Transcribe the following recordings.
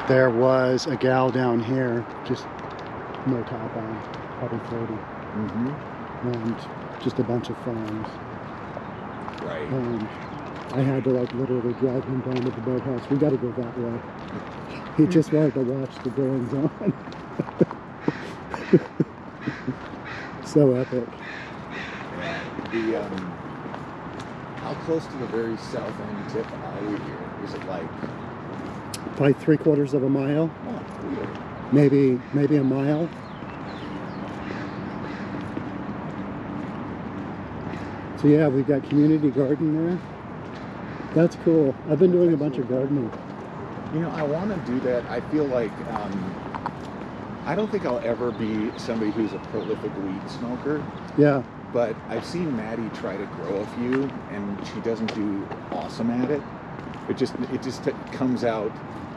there was a gal down here, just no top on, probably 30. And just a bunch of farms. Right. And I had to like literally drive him down to the boathouse. We got to go that way. He just wanted to watch the goings on. So epic. Yeah. How close to the very south end tip are we here? Is it like Probably 3/4 of a mile. oh, weird. Maybe a mile. So yeah, we've got community garden there. That's cool. I've been doing a bunch of gardening. You know, I want to do that. I feel like I don't think I'll ever be somebody who's a prolific weed smoker. Yeah. But I've seen Maddie try to grow a few, and she doesn't do awesome at it. It just comes out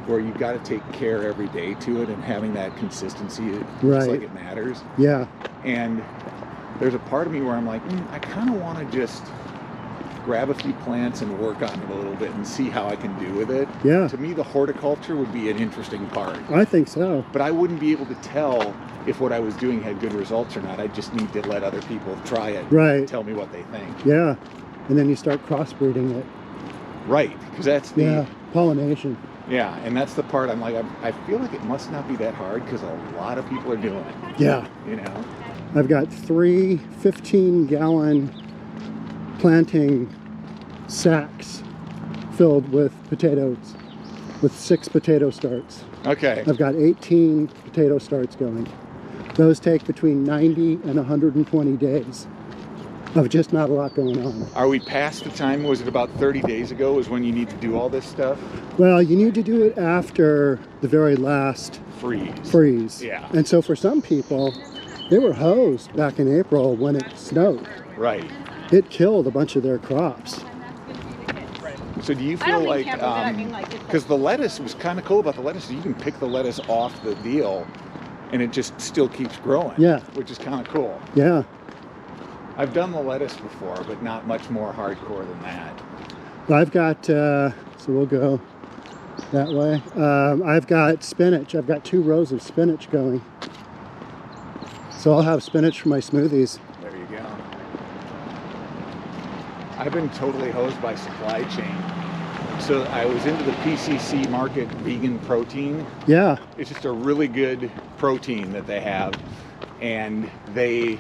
where you got to take care every day to it, and having that consistency, it looks like it matters. Yeah. And there's a part of me where I'm like, I kind of want to just grab a few plants and work on it a little bit and see how I can do with it. Yeah. To me, the horticulture would be an interesting part. I think so. But I wouldn't be able to tell if what I was doing had good results or not. I just need to let other people try it. Right. And tell me what they think. Yeah. And then you start crossbreeding it. Right. Because that's the pollination. Yeah, and that's the part I'm like, I feel like it must not be that hard because a lot of people are doing it. Yeah. You know? I've got 3 15-gallon planting sacks filled with potatoes, with 6 potato starts. Okay. I've got 18 potato starts going. Those take between 90 and 120 days of just not a lot going on. Are we past the time? Was it about 30 days ago is when you need to do all this stuff? Well, you need to do it after the very last freeze. Yeah. And so for some people, they were hosed back in April when it snowed. Right. It killed a bunch of their crops. So do you feel like, because the lettuce was kind of cool about the lettuce, you can pick the lettuce off the deal and it just still keeps growing. Yeah. Which is kind of cool. Yeah. I've done the lettuce before, but not much more hardcore than that. I've got, so we'll go that way. I've got spinach. I've got 2 rows of spinach going. So I'll have spinach for my smoothies. There you go. I've been totally hosed by supply chain. So I was into the PCC market vegan protein. Yeah. It's just a really good protein that they have. And they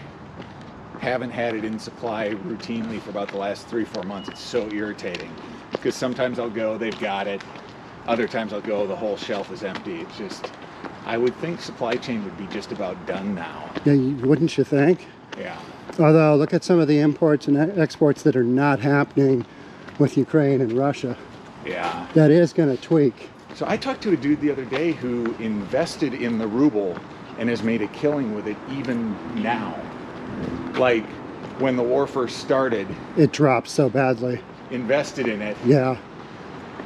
haven't had it in supply routinely for about the last 3-4 months. It's so irritating because sometimes I'll go, they've got it. Other times I'll go, the whole shelf is empty. It's just, I would think supply chain would be just about done now. Yeah, wouldn't you think? Yeah. Although, look at some of the imports and exports that are not happening with Ukraine and Russia. Yeah. That is going to tweak. So I talked to a dude the other day who invested in the ruble and has made a killing with it even now. Like when the war first started, it dropped so badly. Invested in it. Yeah.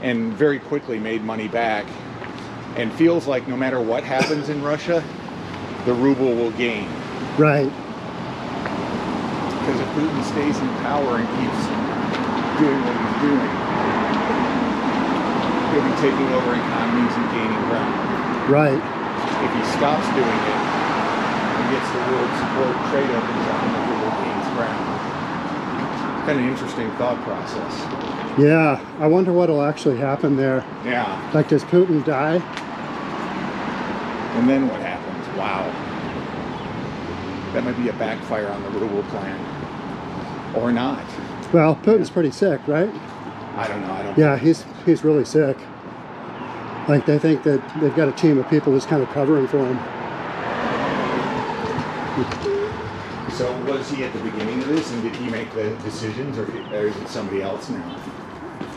And very quickly made money back. And feels like no matter what happens in Russia, the ruble will gain. Right. Because if Putin stays in power and keeps doing what he's doing, he'll be taking over economies and gaining ground. Right. If he stops doing it and gets the world support, trade opens up and the ruble gains ground. Kind of interesting thought process. Yeah, I wonder what will actually happen there. Yeah. Like, does Putin die? And then what happens? Wow. That might be a backfire on the ruble plan. Or not. Well, Putin's pretty sick, right? I don't know. I don't. Yeah, he's really sick. Like, they think that they've got a team of people just kind of covering for him. So was he at the beginning of this, and did he make the decisions, or is it somebody else now?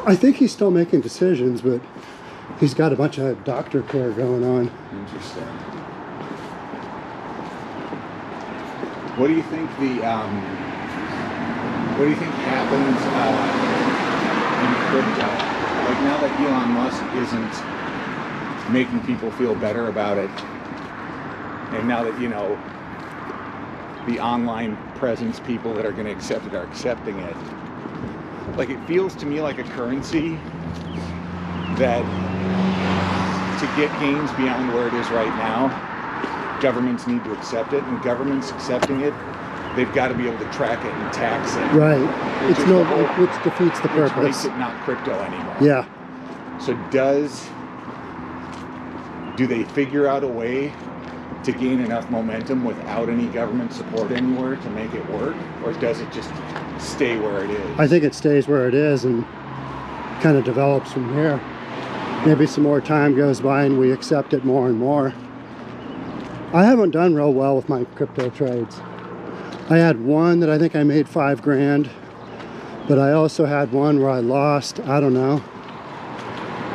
I think he's still making decisions, but he's got a bunch of doctor care going on. Interesting. What do you think what do you think happens in crypto? Like now that Elon Musk isn't making people feel better about it, and now that, you know, the online presence people that are going to accept it are accepting it, like, it feels to me like a currency that to get gains beyond where it is right now, governments need to accept it, and governments accepting it, they've got to be able to track it and tax it. Right. Which defeats the purpose. Which makes it not crypto anymore. Yeah. So do they figure out a way to gain enough momentum without any government support anywhere to make it work? Or does it just stay where it is? I think it stays where it is and kind of develops from here. Maybe some more time goes by and we accept it more and more. I haven't done real well with my crypto trades. I had one that I think I made $5 grand, but I also had one where I lost, I don't know,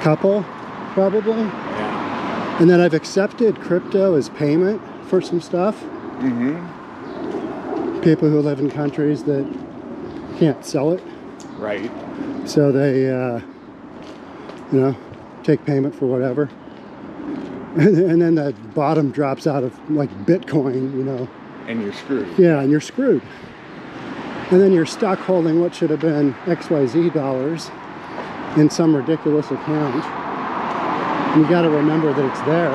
couple probably. Yeah. And then I've accepted crypto as payment for some stuff. Mm-hmm. People who live in countries that can't sell it. Right. So they, you know, take payment for whatever. And then the bottom drops out of like Bitcoin, you know. And you're screwed. Yeah, and you're screwed. And then you're stuck holding what should have been XYZ dollars in some ridiculous account. And you got to remember that it's there.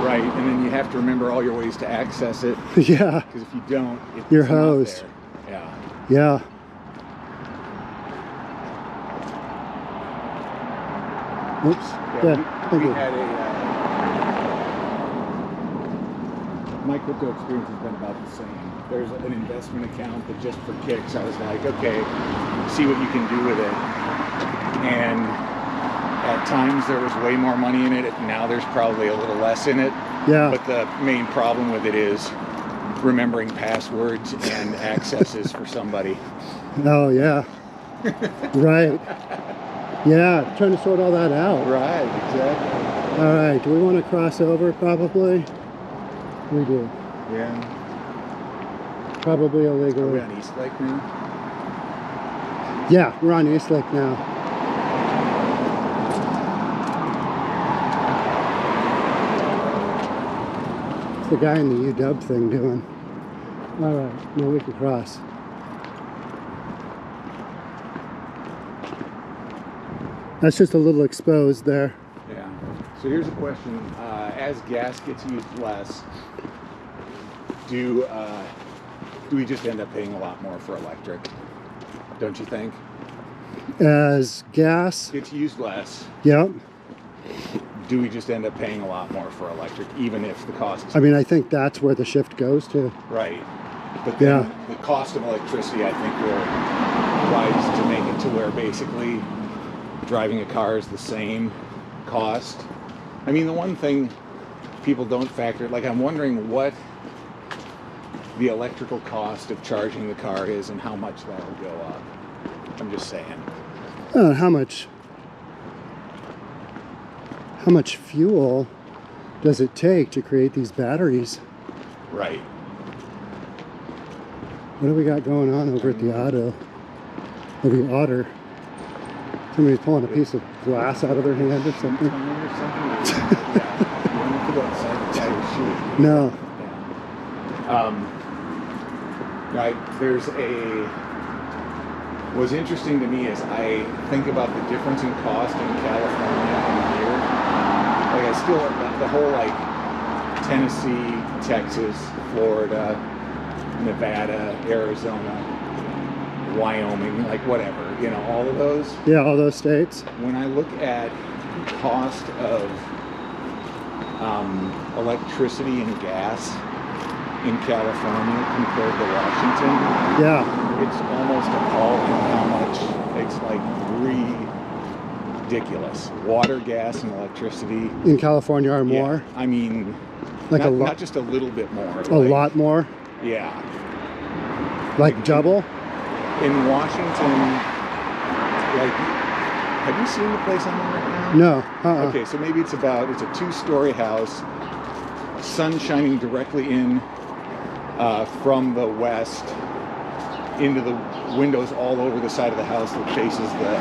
Right, and then you have to remember all your ways to access it. Yeah. Because if you don't, you're not hosed. there. Yeah. Yeah. Oops. Yeah. Thank we you. had my crypto experience has been about the same. There's an investment account that just for kicks, I was like, okay, see what you can do with it. And at times there was way more money in it. Now there's probably a little less in it. Yeah. But the main problem with it is remembering passwords and accesses for somebody. Oh, yeah. Right. Yeah, trying to sort all that out. Right, exactly. All right, do we want to cross over? Probably. We do. Yeah. Probably Are we illegally. on Eastlake now? Yeah, we're on Eastlake now. What's the guy in the UW thing doing? All right, now we can cross. That's just a little exposed there. Yeah. So here's a question. As gas gets used less, do we just end up paying a lot more for electric? Don't you think? As gas, Gets used less, yep. do we just end up paying a lot more for electric, even if the cost is... I mean, I think that's where the shift goes to. Right. But then Yeah. the cost of electricity, I think, will rise to make it to where basically driving a car is the same cost. I mean, the one thing people don't factor, like I'm wondering what the electrical cost of charging the car is and how much that'll go up. I'm just saying. How much fuel does it take to create these batteries? Right. What do we got going on over at the auto? Or the otter? Somebody's pulling a piece of glass out of their hand or something? No. Right. What's interesting to me is I think about the difference in cost in California and here. Like I still, the whole like Tennessee, Texas, Florida, Nevada, Arizona, Wyoming, like whatever, you know, all of those. Yeah, all those states. When I look at cost of electricity and gas in California compared to Washington, Yeah. it's almost appalling how much it's like ridiculous. Water, gas, and electricity In California are more? Yeah, I mean, Like not, a lot. not just a little bit more. A lot more? Yeah. Like double? In Washington, like, have you seen the place I'm in right now? No. Okay, so maybe it's a 2-story house, sun shining directly in from the west into the windows all over the side of the house that faces the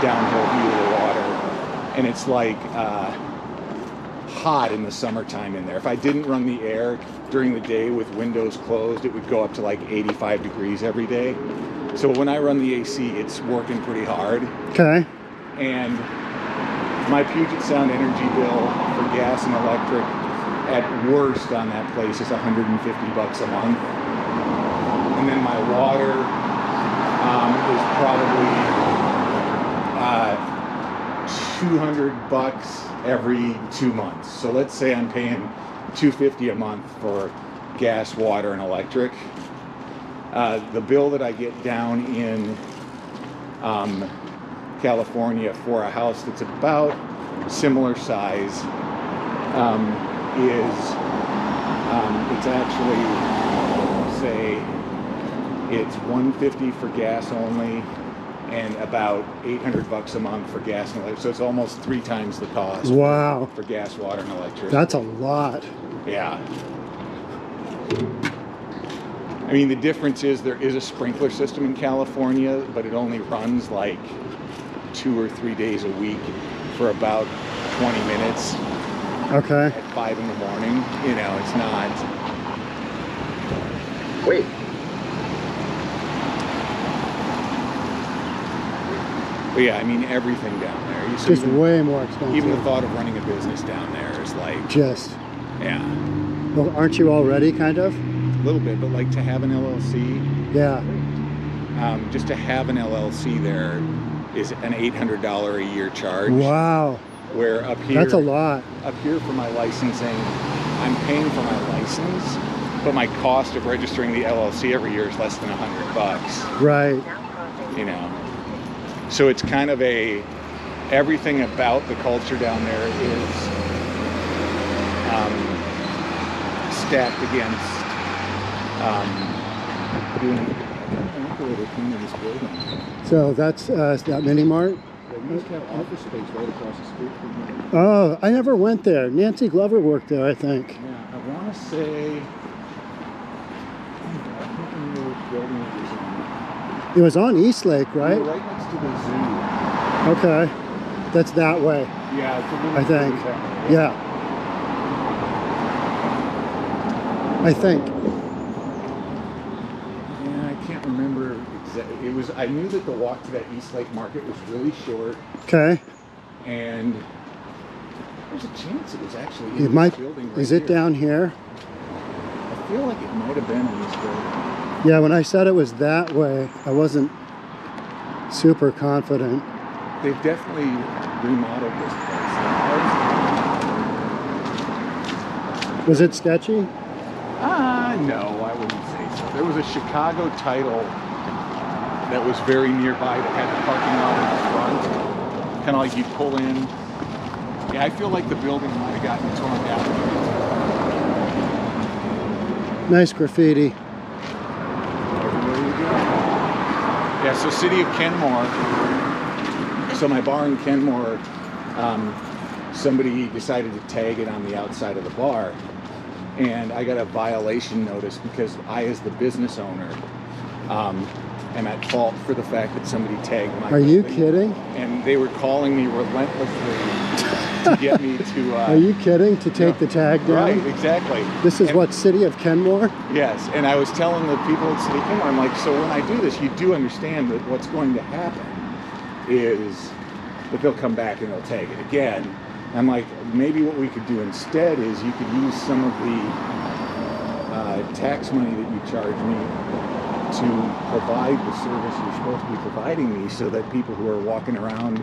downhill view of the water. And it's like hot in the summertime in there. If I didn't run the air during the day with windows closed, it would go up to like 85 degrees every day. So when I run the AC, it's working pretty hard. Okay. And My Puget Sound energy bill for gas and electric at worst on that place is $150 a month. And then my water is probably $200 every 2 months. So let's say I'm paying $250 a month for gas, water, and electric. The bill that I get down in California for a house that's about similar size it's actually, say, it's $150 for gas only and about $800 a month for gas and electric. So it's almost 3 times the cost. Wow. For gas, water, and electricity. That's a lot. Yeah. I mean, the difference is there is a sprinkler system in California, but it only runs like 2 or 3 days a week for about 20 minutes. Okay. At 5 in the morning. You know, it's not. Wait. But yeah, I mean, everything down there. It's just way more expensive. Even the thought of running a business down there is like. Just. Yeah. Well, aren't you already kind of? A little bit, but like to have an LLC. Yeah. Just to have an LLC there is an $800 a year charge. Wow. Where up here. That's a lot. Up here for my licensing, I'm paying for my license, but my cost of registering the LLC every year is less than $100. Right. You know. So it's kind of everything about the culture down there is stacked against doing this building. So that's that mini mart? They used to have office space right across the street from me. Oh, I never went there. Nancy Glover worked there, I think. Yeah, I want to say. I can't remember which building it was on. It was on Eastlake, right? Right next to the zoo. Okay. That's that way. Yeah, it's a little I think. That way. Yeah. I think. Yeah, I can't remember exactly. It was. I knew that the walk to that Eastlake market was really short. Okay. And there's a chance it was actually in It this might. building right Is it here. down here? I feel like it might have been in this building. Yeah, when I said it was that way, I wasn't super confident. They've definitely remodeled this place. Was it sketchy? No, I wouldn't say so. There was a Chicago title that was very nearby that had the parking lot in the front. Kind of like you pull in. Yeah, I feel like the building might have gotten torn down. Nice graffiti. Everywhere you go. Yeah, so City of Kenmore. So my bar in Kenmore, somebody decided to tag it on the outside of the bar. And I got a violation notice because I, as the business owner, am at fault for the fact that somebody tagged my Are you building. kidding? And they were calling me relentlessly to get me to... Are you kidding? To take the tag down? Right, exactly. This is what, City of Kenmore? Yes, and I was telling the people at City of Kenmore, I'm like, so when I do this, you do understand that what's going to happen is that they'll come back and they'll tag it again. I'm like, maybe what we could do instead is you could use some of the tax money that you charge me to provide the service you're supposed to be providing me, so that people who are walking around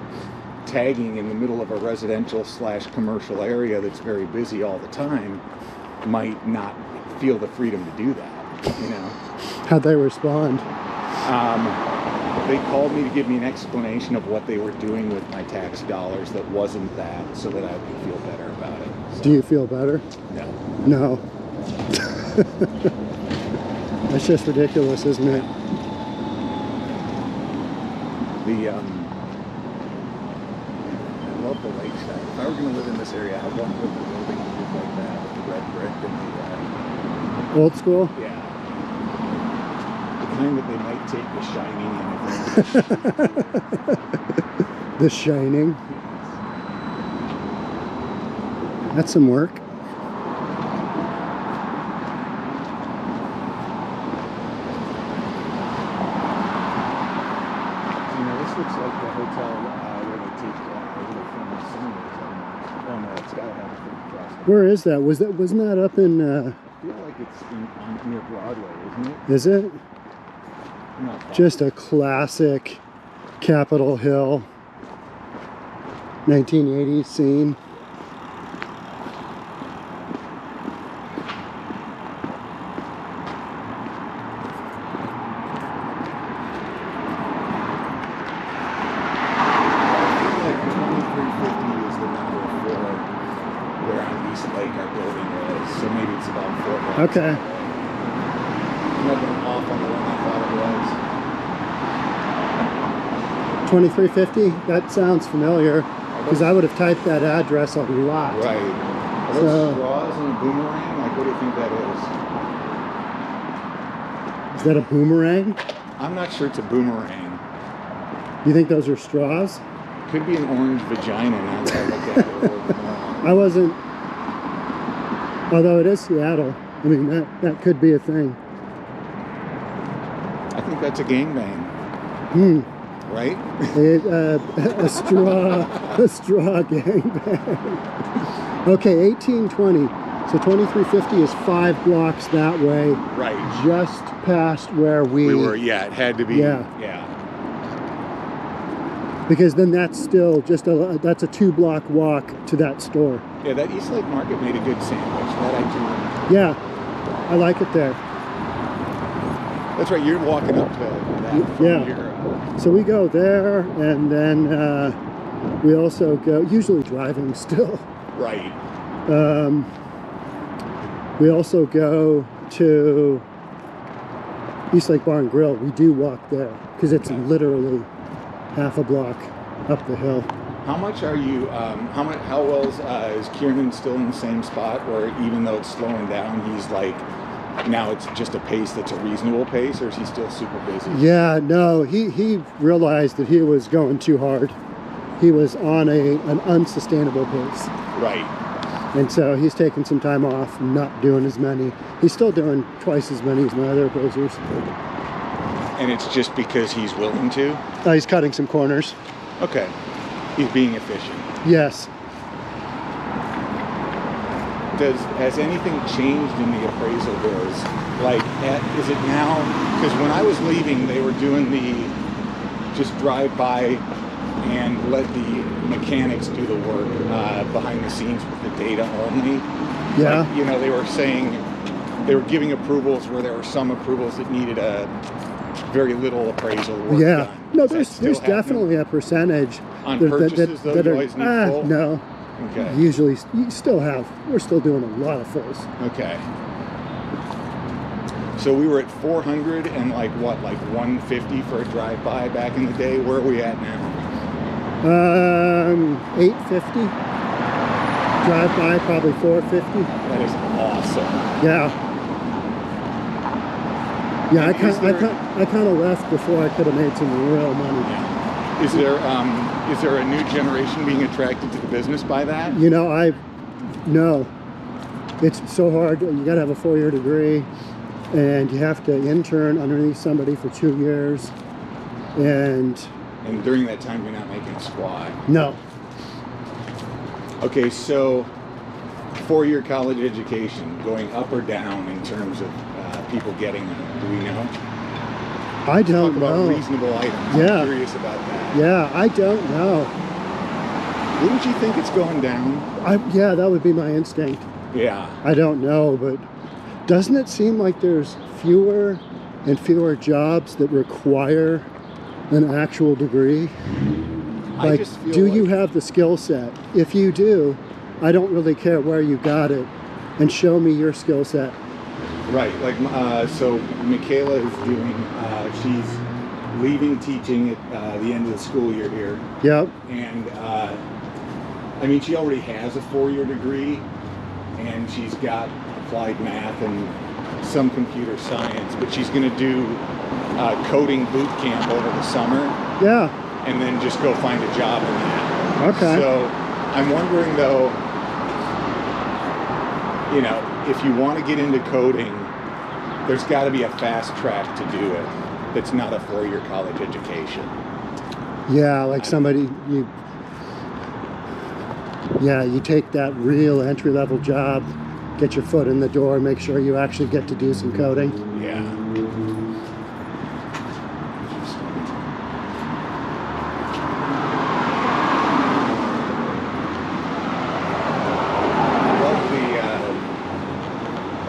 tagging in the middle of a residential / commercial area that's very busy all the time might not feel the freedom to do that, you know? How'd they respond? They called me to give me an explanation of what they were doing with my tax dollars that wasn't that, so that I could feel better about it. So, Do you feel better? no. No. That's just ridiculous, isn't it? I love the lakeside. If I were going to live in this area, I'd want to live in a building that looked like that, with the red brick and the... Old school? Yeah. The kind that they might take The Shining in. The Shining. That's some work. You know, this looks like the hotel where they take over the film Where is that? Wasn't that up in? I feel like it's near Broadway, isn't it? Is it? Not Just a classic Capitol Hill 1980s scene. Okay. Nothing off on the one I thought it was. 2350? That sounds familiar, because I would have typed that address a lot. Right. Are those straws and a boomerang? Like, what do you think that is? Is that a boomerang? I'm not sure it's a boomerang. You think those are straws? Could be an orange vagina now that I look at it a little bit more. I wasn't... Although it is Seattle. I mean, that could be a thing. I think that's a gangbang. Right? A straw gangbang. Okay, 1820. So 2350 is 5 blocks that way. Right. Just past where we were, yeah, it had to be. Yeah. Yeah. Because then that's still just that's a 2-block walk to that store. Yeah, that Eastlake Market made a good sandwich. That I do remember. Yeah, I like it there. That's right, you're walking up to that from your... So we go there, and then we also go, usually driving still. Right. We also go to Eastlake Bar and Grill. We do walk there, because it's literally half a block up the hill. How much are you, how well is Kieran still in the same spot where even though it's slowing down, he's like, now it's just a pace that's a reasonable pace, or is he still super busy? Yeah, no, he realized that he was going too hard. He was on an unsustainable pace. Right. And so he's taking some time off, not doing as many. He's still doing twice as many as my other appraisers. And it's just because he's willing to? He's cutting some corners. Okay. He's being efficient. Yes. Has anything changed in the appraisal bills? Like, is it now? Because when I was leaving, they were doing the just drive by and let the mechanics do the work behind the scenes with the data only. Yeah. Like, you know, they were saying they were giving approvals where there were some approvals that needed a very little appraisal work done. No, there's definitely a percentage on purchases though. You always need full? No. Okay. Usually, we're still doing a lot of fulls. Okay. So we were at 400 and like 150 for a drive-by back in the day. Where are we at now? 850. Drive-by, probably 450. That is awesome. Yeah. Yeah, I kind of left before I could have made some real money. Yeah. Is there a new generation being attracted to the business by that? You know, no. It's so hard. You got to have a 4-year degree, and you have to intern underneath somebody for 2 years, and during that time, you're not making a squat. No. Okay, so 4-year college education, going up or down in terms of people getting them? Do we know? I don't know. Talk about reasonable items. Yeah. I'm curious about that. Yeah, I don't know. Wouldn't you think it's going down? Yeah, that would be my instinct. Yeah. I don't know, but doesn't it seem like there's fewer and fewer jobs that require an actual degree? Like, do you have the skill set? If you do, I don't really care where you got it, and show me your skill set. Right, like, so Michaela is doing, she's leaving teaching at the end of the school year here. Yep. And, I mean, she already has a 4-year degree, and she's got applied math and some computer science, but she's going to do coding boot camp over the summer. Yeah. And then just go find a job in that. Okay. So I'm wondering, though, you know, if you want to get into coding, there's got to be a fast track to do it that's not a 4-year college education. Yeah, like somebody, Yeah, you take that real entry-level job, get your foot in the door, make sure you actually get to do some coding. Yeah. I love the,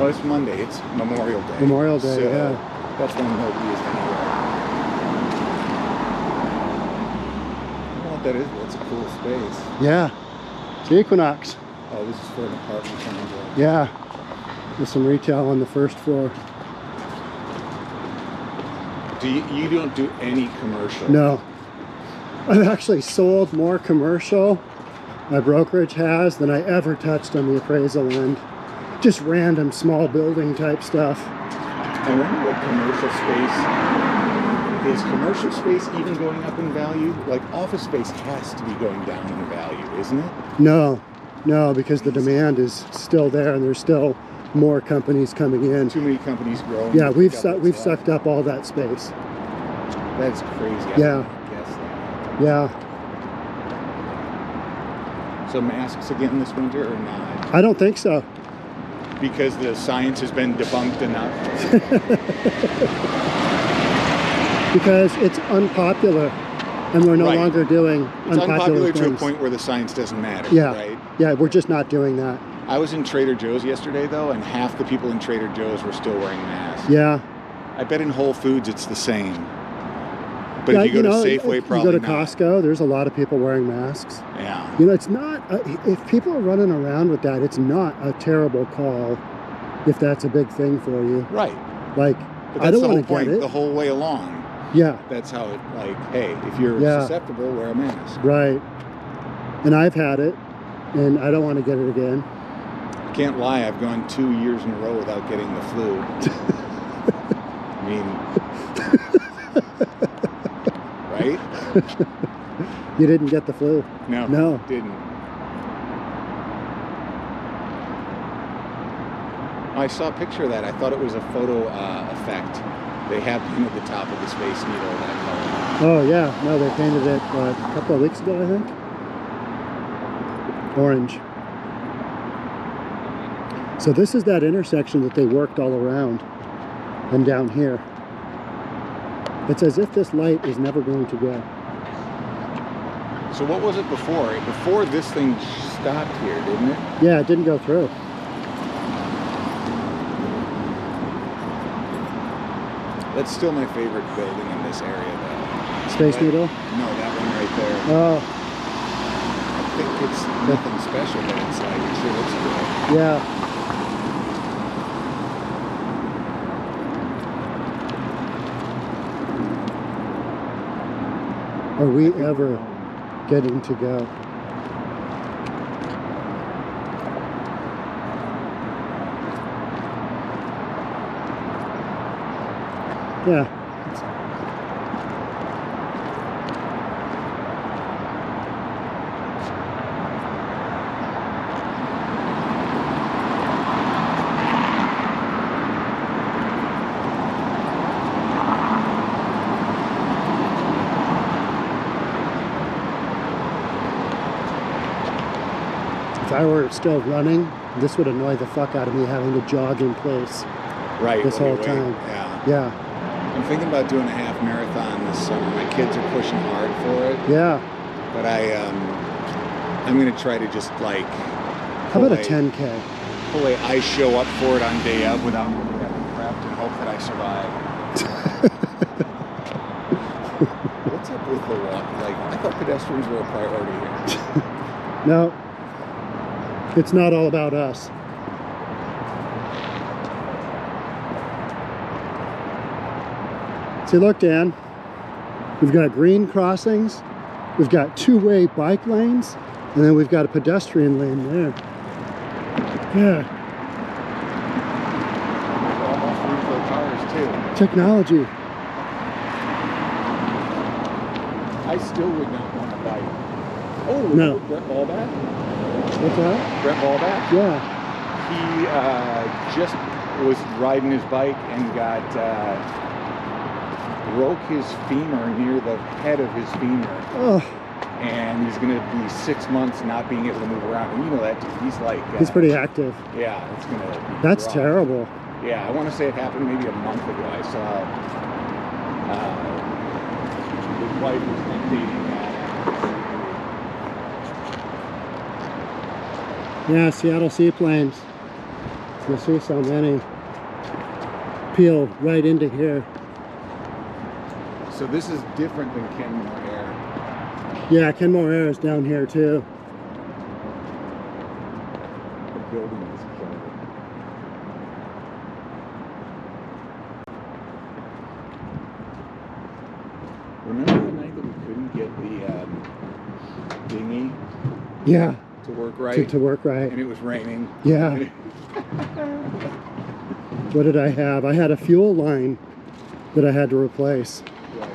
oh, it's Monday. It's Memorial Day. Memorial Day, so yeah. That's when nobody is anywhere. I don't know what that is, but it's a cool space. Yeah, 𝐍𝐞𝐚𝐬𝐥. Oh, this is for an apartment complex. Yeah, with some retail on the first floor. You don't do any commercial? No. I've actually sold more commercial, my brokerage has, than I ever touched on the appraisal end. Just random small building type stuff. I wonder what commercial space, is commercial space even going up in value? Like office space has to be going down in value, isn't it? No, no, because the demand is still there and there's still more companies coming in. Too many companies growing. Yeah, we've sucked up all that space. That's crazy. Yeah. I guess that. Yeah. So masks again this winter or not? I don't think so. Because the science has been debunked enough? Because it's unpopular and we're no Right. longer doing It's unpopular to a things. point where the science doesn't matter, Yeah. right? Yeah, we're just not doing that. I was in Trader Joe's yesterday though, and half the people in Trader Joe's were still wearing masks. Yeah. I bet in Whole Foods it's the same. But Yeah, if you go to if Safeway, probably you go to not. Costco, there's a lot of people wearing masks. Yeah. You know, it's not, if people are running around with that, it's not a terrible call if that's a big thing for you. Right. Like, But I that's don't the want whole to get point, it. the whole way along. Yeah, That's how it, like, hey, if you're Yeah. susceptible, wear a mask. right. And I've had it, and I don't want to get it again. Can't lie, I've gone 2 years in a row without getting the flu. I mean, right? You didn't get the flu. No, No. didn't. I saw a picture of that. I thought it was a photo effect. They have him at the top of the Space Needle that color. Oh, yeah. No, they painted it a couple of weeks ago, I think. Orange. So this is that intersection that they worked all around and down here. It's as if this light is never going to go. So what was it before? Before this thing stopped here, didn't it? Yeah, it didn't go through. That's still my favorite building in this area, though. Space Needle? No, that one right there. Oh, I think it's nothing special, but it's like, it sure looks good. yeah. Are we ever getting to go? Yeah. If I were still running, this would annoy the fuck out of me having to jog in place Right. this while you whole wait. time. Yeah. Yeah, I'm thinking about doing a half marathon this summer. My kids are pushing hard for it, yeah. but I'm gonna try to just like. How about a 10K? Hopefully, I show up for it on day of without really having prepped and hope that I survive. What's up with the walk? Like, I thought pedestrians were a priority here. No, it's not all about us. See, look, Dan, we've got green crossings, we've got two-way bike lanes, and then we've got a pedestrian lane there. Yeah, Almost room for cars too. technology. I still would not want to bike. Oh, No. Brett Ballback? What's that? Brett Ballback? Yeah. He just was riding his bike and got broke his femur near the head of his femur, Oh, and he's going to be 6 months not being able to move around. And you know that dude, he's like... he's pretty active. Yeah, it's going to be That's rough. terrible. Yeah, I want to say it happened maybe a month ago. I saw his wife was updating that. Yeah, Seattle Seaplanes. You'll see so many peel right into here. So this is different than Kenmore Air. Yeah, Kenmore Air is down here too. The building is killer. Remember the night that we couldn't get the dinghy Yeah, to work right? to work right. And it was raining. Yeah. What did I have? I had a fuel line that I had to replace. Right.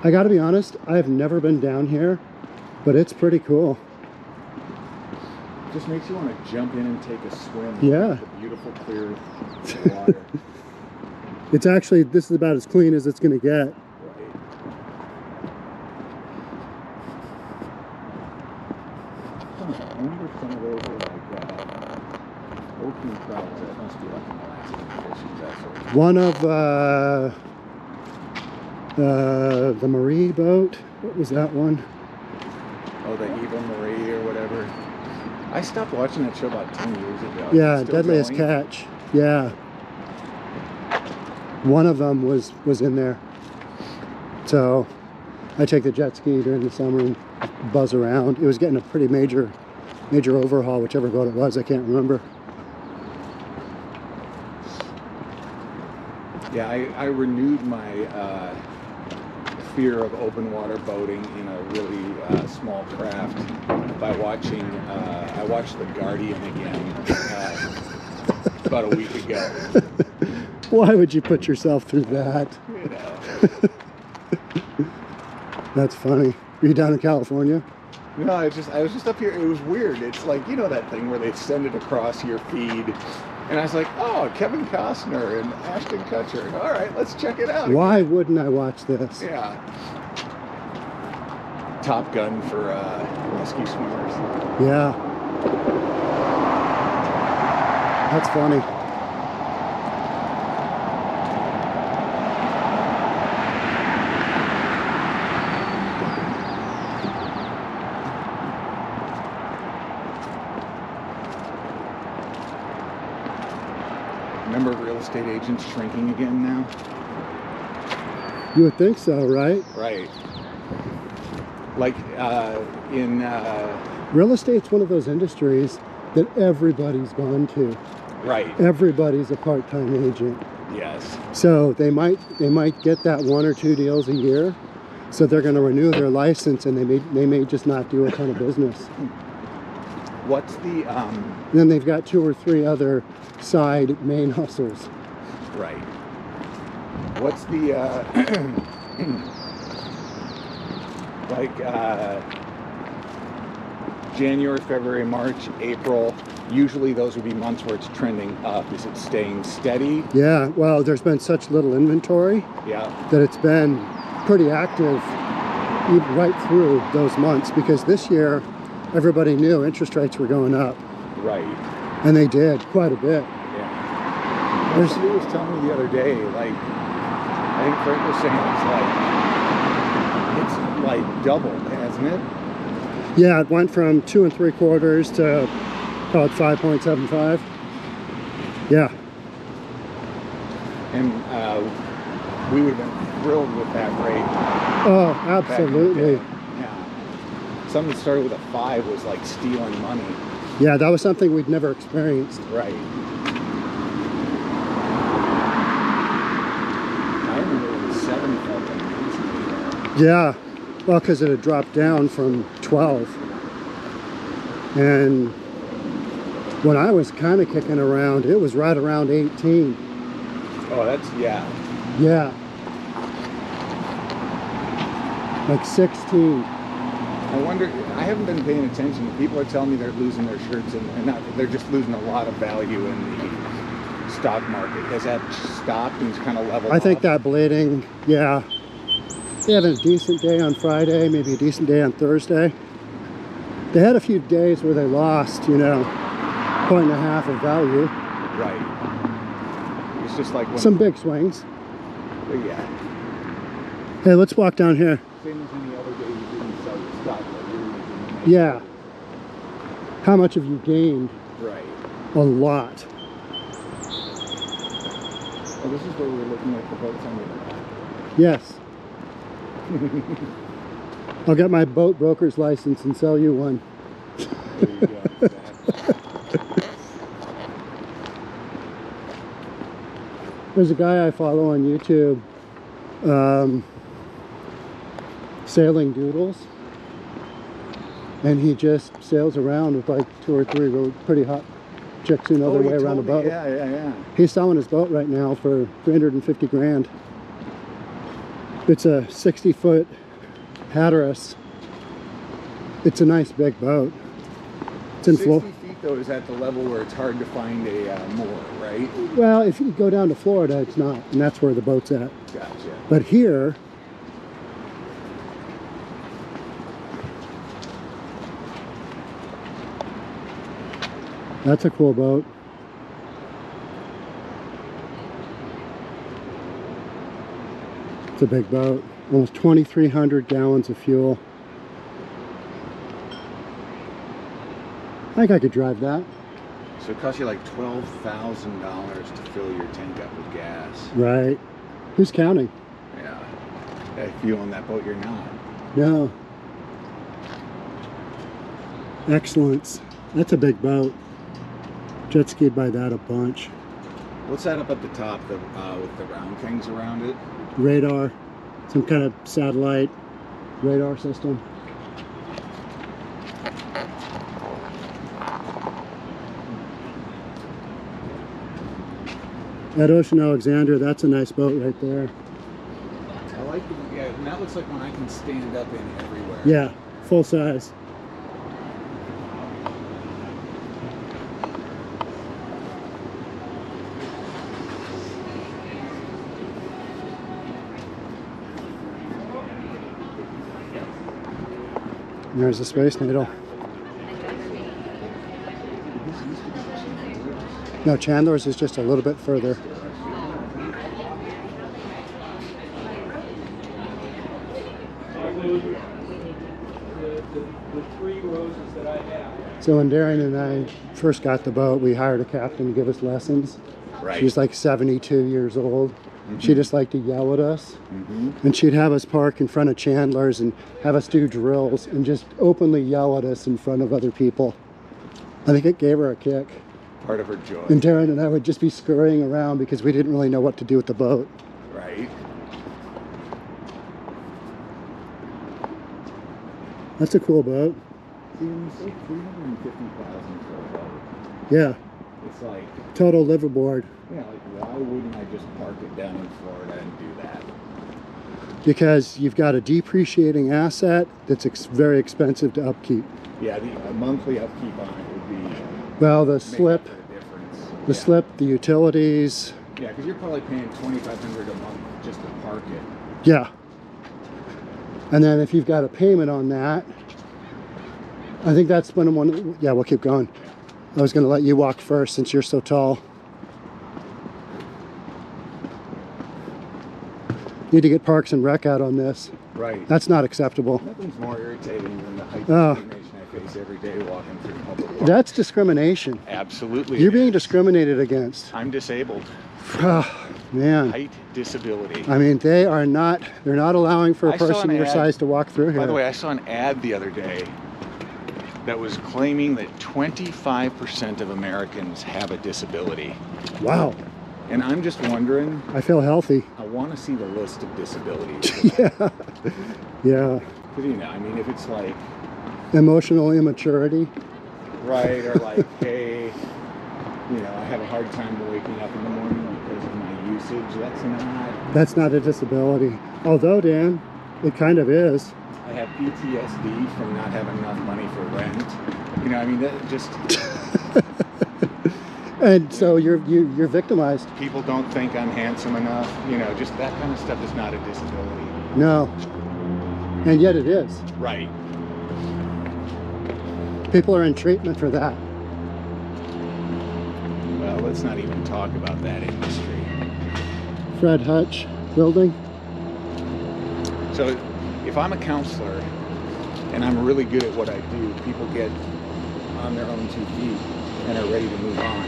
I gotta be honest, I've never been down here, but it's pretty cool. Just makes you want to jump in and take a swim. Yeah. The beautiful clear water. It's actually, this is about as clean as it's gonna get. Right. I wonder if some of those are like open crowds. That must be like an Alaskan fishing vessel. One of the Marie boat, what was that one? Oh, the Eva Marie or whatever. I stopped watching that show about 10 years ago. Yeah, Is it still Deadliest going? Catch. Yeah. One of them was in there. So I take the jet ski during the summer and buzz around. It was getting a pretty major overhaul, whichever boat it was, I can't remember. Yeah, I renewed my fear of open water boating in a really small craft by watching, I watched The Guardian again about a week ago. Why would you put yourself through that? You know. That's funny. Are you down in California? No, I was just up here. It was weird. It's like, you know that thing where they send it across your feed. And I was like, oh, Kevin Costner and Ashton Kutcher. All right, let's check it out. Why wouldn't I watch this? Yeah. Top Gun for rescue swimmers. Yeah. That's funny. Remember real estate agents shrinking again now? You would think so, right? Right. Like in... Real estate's one of those industries that everybody's gone to. right. Everybody's a part-time agent. Yes. So they might get that 1 or 2 deals a year. So they're going to renew their license, and they may just not do a ton of business. What's the... And then they've got 2 or 3 other side main hustles. Right. What's the... January, February, March, April, usually those would be months where it's trending up. Is it staying steady? Yeah, well, there's been such little inventory Yeah. that it's been pretty active right through those months, because this year everybody knew interest rates were going up, Right. and they did quite a bit. Yeah. Well, somebody was telling me the other day, like, I think Frank was saying it's like doubled, hasn't it? Yeah, it went from 2 3/4 to call it 5.75. Yeah. And we would have been thrilled with that rate. Oh, back in the absolutely. day. Yeah. Something that started with a 5 was like stealing money. Yeah, that was something we'd never experienced. Right. I remember when 7 felt amazing. Yeah, well, because it had dropped down from 12. And when I was kind of kicking around, it was right around 18. Oh, that's, yeah. Yeah. Like 16. I wonder, I haven't been paying attention. People are telling me they're losing their shirts and not, they're just losing a lot of value in the stock market. Has that stopped and it's kind of leveled I think off? that bleeding, yeah. They had a decent day on Friday, maybe a decent day on Thursday. They had a few days where they lost, you know, 1.5 of value. Right. It's just like when, some big swings. but yeah. Hey, let's walk down here. Same as any other day you didn't sell your stock, but you're making money. Yeah. How much have you gained? Right. A lot. Oh, this is where we're looking at the boats on the back. Yes. I'll get my boat broker's license and sell you one. There you go. Exactly. There's a guy I follow on YouTube, sailing doodles, and he just sails around with like 2 or 3 pretty hot chicks who know their way around the boat. Yeah. He's selling his boat right now for 350 grand. It's a 60-foot Hatteras. It's a nice big boat. It's in 60 feet though is at the level where it's hard to find a moor, right? Well, if you go down to Florida, it's not, and that's where the boat's at. Gotcha. But here, that's a cool boat. It's a big boat. Almost 2,300 gallons of fuel. I think I could drive that. So it costs you like $12,000 to fill your tank up with gas. Right. Who's counting? Yeah. If you own that boat, you're not. No. Excellence. That's a big boat. Jet skied by that a bunch. What's that up at the top with the round things around it? Radar. Some kind of satellite radar system. At Ocean Alexandria, that's a nice boat right there. I like it. Yeah, and that looks like one I can stand up in everywhere. Yeah, full size. And there's the Space Needle. No, Chandler's is just a little bit further. So when Darren and I first got the boat, we hired a captain to give us lessons. Right. She's like 72 years old. Mm-hmm. She just liked to yell at us. Mm-hmm. And she'd have us park in front of Chandler's and have us do drills and just openly yell at us in front of other people. I think it gave her a kick. Part of her joy. And Darren and I would just be scurrying around because we didn't really know what to do with the boat. Right. That's a cool boat. See, when you say $350,000 for a boat, Yeah. it's like, Total liveaboard. yeah, like why wouldn't I just park it down in Florida and do that? Because you've got a depreciating asset that's very expensive to upkeep. Yeah, a monthly upkeep on it would be Well, the make slip, up for the difference. the Yeah. slip, the utilities. Yeah, because you're probably paying $2,500 a month just to park it. Yeah. And then if you've got a payment on that, I think that's when yeah, we'll keep going. I was going to let you walk first since you're so tall. Need to get Parks and Rec out on this. Right. That's not acceptable. Nothing's more irritating than the height Oh. discrimination I face every day walking through public parks. That's discrimination. Absolutely. You're it being is. discriminated against. I'm disabled. Man. Height disability. I mean, they're not allowing for a I saw person an your ad- size to walk through here. By the way, I saw an ad the other day that was claiming that 25% of Americans have a disability. Wow. And I'm just wondering, I feel healthy. I want to see the list of disabilities. Yeah. Yeah. Because, you know, I mean, if it's like, Emotional immaturity. right, or like, hey, you know, I have a hard time waking up in the morning because of my usage, That's not a disability. Although, Dan, it kind of is. I have PTSD from not having enough money for rent. You know, I mean, that just... And so you're People don't think I'm handsome enough. You know, just that kind of stuff is not a disability. No. And yet it is. Right. People are in treatment for that. Well, let's not even talk about that industry. Fred Hutch building. So if I'm a counselor and I'm really good at what I do, people get on their own 2 feet and are ready to move on.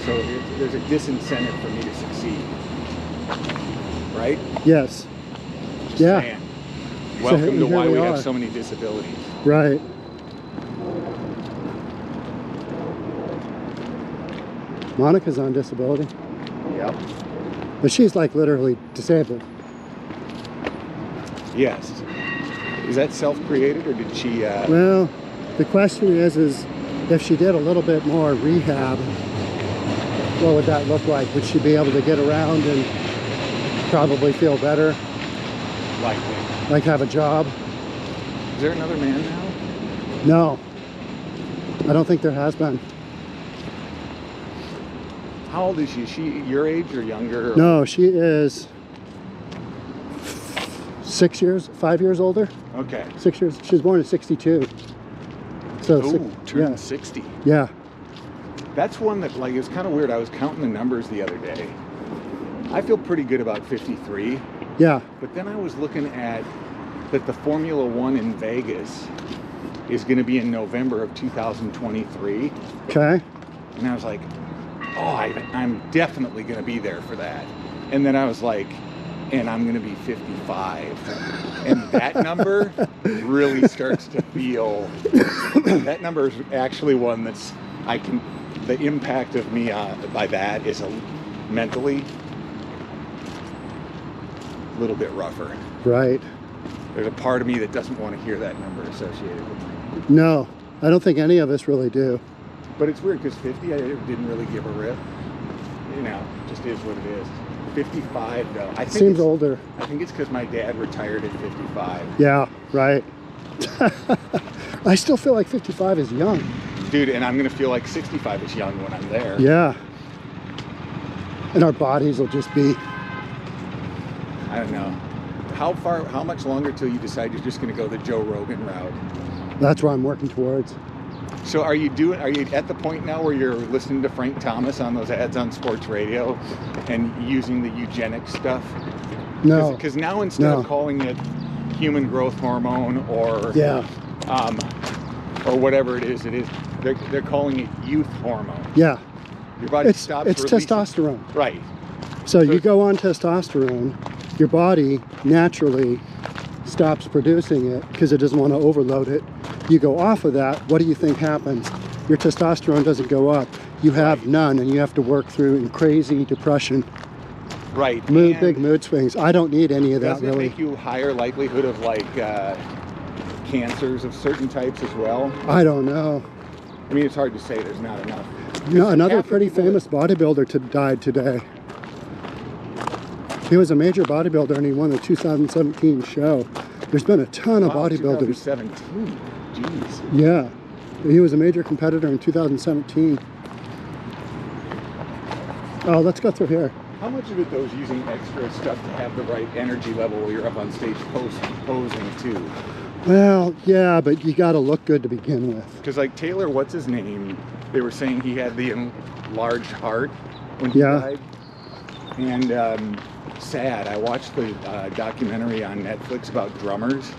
So there's a disincentive for me to succeed. Right? Yes. Just Yeah. saying. Welcome to here why we are. have so many disabilities. Right. Monica's on disability. Yep. But she's like literally disabled. Yes. Is that self-created or did she... Well, the question is if she did a little bit more rehab, what would that look like? Would she be able to get around and probably feel better? Likely. Like have a job? Is there another man now? No. I don't think there has been. How old is she? Is she your age or younger? Or... No, she is 5 years older. Okay. 6 years. She was born in '62. So turned 60. Yeah. That's one that, like, it's kind of weird. I was counting the numbers the other day. I feel pretty good about 53. Yeah. But then I was looking at that the Formula One in Vegas is going to be in November of 2023. Okay. And I was like, oh, I'm definitely going to be there for that. And then I was like, and I'm going to be 55. And that number really starts to feel, that number is actually one that's, the impact of me by that is mentally a little bit rougher. Right. There's a part of me that doesn't want to hear that number associated with me. No, I don't think any of us really do. But it's weird because 50, I didn't really give a rip. You know, just is what it is. 55 though. I think Seems older. I think it's because my dad retired at 55. Yeah, right. I still feel like 55 is young. Dude, and I'm going to feel like 65 is young when I'm there. Yeah. And our bodies will just be... I don't know. How much longer till you decide you're just going to go the Joe Rogan route? That's where I'm working towards. So are you at the point now where you're listening to Frank Thomas on those ads on sports radio and using the eugenics stuff? No. Because now instead of calling it human growth hormone or or whatever it is, they're calling it youth hormone. Yeah. Your body stops It's releasing. testosterone. Right. So you go on testosterone, your body naturally stops producing it because it doesn't want to overload it. You go off of that, what do you think happens? Your testosterone doesn't go up. You have none, and you have to work through crazy depression. Right. Big mood swings. I don't need any of that, doesn't it really. make you higher likelihood of like cancers of certain types as well? I don't know. I mean, it's hard to say. There's not enough. No, another pretty famous bodybuilder died today. He was a major bodybuilder and he won the 2017 show. There's been a ton of bodybuilders. 2017. Jeez. Yeah. He was a major competitor in 2017. Oh, let's go through here. How much of it though is using extra stuff to have the right energy level while you're up on stage posing too? Well, yeah, but you got to look good to begin with. Because like Taylor, what's his name? They were saying he had the enlarged heart when he died. And sad. I watched the documentary on Netflix about drummers,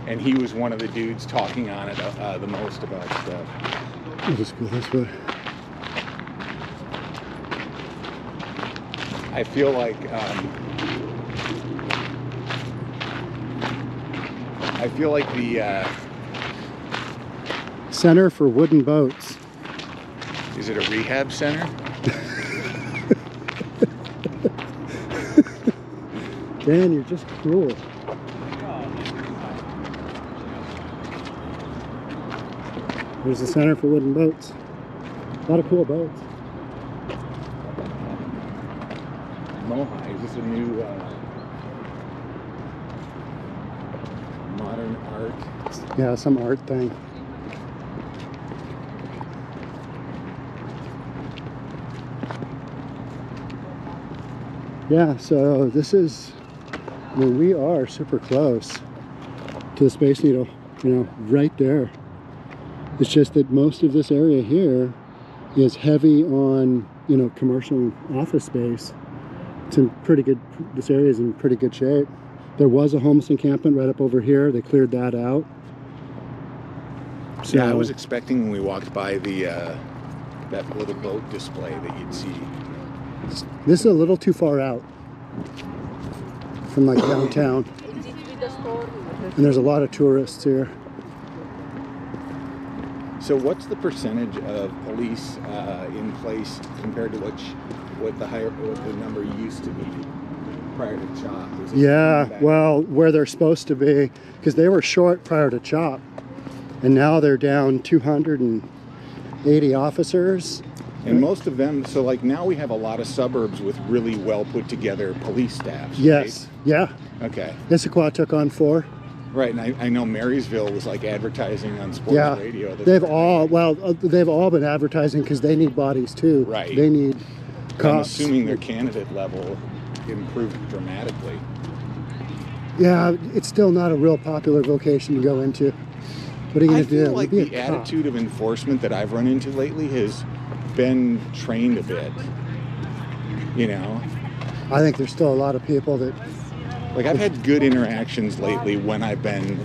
and he was one of the dudes talking on it the most about stuff. I'll just go this way. I feel like the Center for Wooden Boats. Is it a rehab center? Dan, you're just cruel. There's the Center for Wooden Boats. A lot of cool boats. Mohai, is this a new modern art? Yeah, some art thing. Yeah, so this is, I mean, we are super close. to the Space Needle, you know, right there. It's just that most of this area here is heavy on, you know, commercial office space. It's in pretty good, this area is in pretty good shape. There was a homeless encampment right up over here. They cleared that out. So, yeah, I was expecting when we walked by the that little boat display that you'd see. This is a little too far out from like downtown. And there's a lot of tourists here. So what's the percentage of police in place compared to what the number used to be prior to CHOP? Yeah, well, where they're supposed to be, because they were short prior to CHOP, and now they're down 280 officers. And most of them, so like now we have a lot of suburbs with really well put together police staffs. Yes, right? yeah. Okay. Issaquah took on 4. Right, and I know Marysville was like advertising on sports radio. They've all been advertising because they need bodies too. Right. They need cops. I'm assuming their candidate level improved dramatically. Yeah, it's still not a real popular vocation to go into. What are you going to do? I feel like the attitude of enforcement that I've run into lately has been trained a bit. You know? I think there's still a lot of people that... Like, I've had good interactions lately when I've been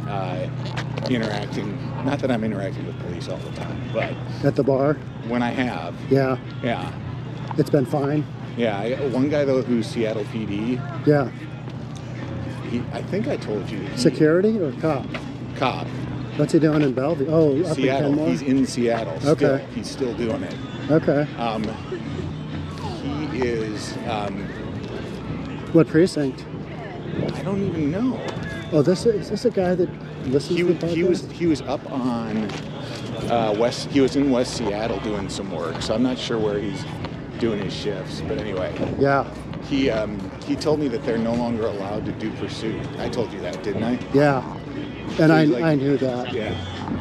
interacting, not that I'm interacting with police all the time, but... At the bar? When I have. Yeah. Yeah. It's been fine? Yeah. One guy, though, who's Seattle PD. Yeah. I think I told you. Security or cop? Cop. What's he doing in Bellevue? Oh, up Seattle. in Kenmore? He's in Seattle. Okay. Still. He's still doing it. Okay. He is... what precinct? I don't even know. Oh, is this a guy that listens to the podcast? He was up on West. He was in West Seattle doing some work, so I'm not sure where he's doing his shifts. But anyway, yeah. He told me that they're no longer allowed to do pursuit. I told you that, didn't I? Yeah. And So I knew that. Yeah.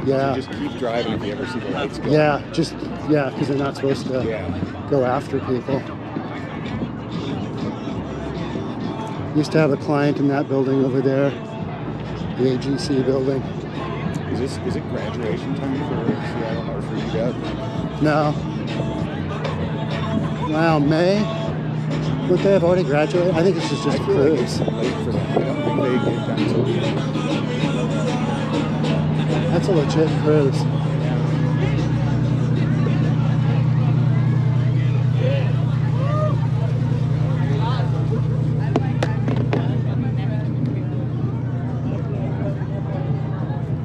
Yeah. So just keep driving if you ever see the lights go. Yeah. Because they're not supposed to go after people. Used to have a client in that building over there, the AGC building. Is it graduation time for Seattle or for you guys? No. Wow, May? Would they have already graduated? I think this is just a cruise. Like it's late for them. I don't think they get done till the end. That's a legit cruise.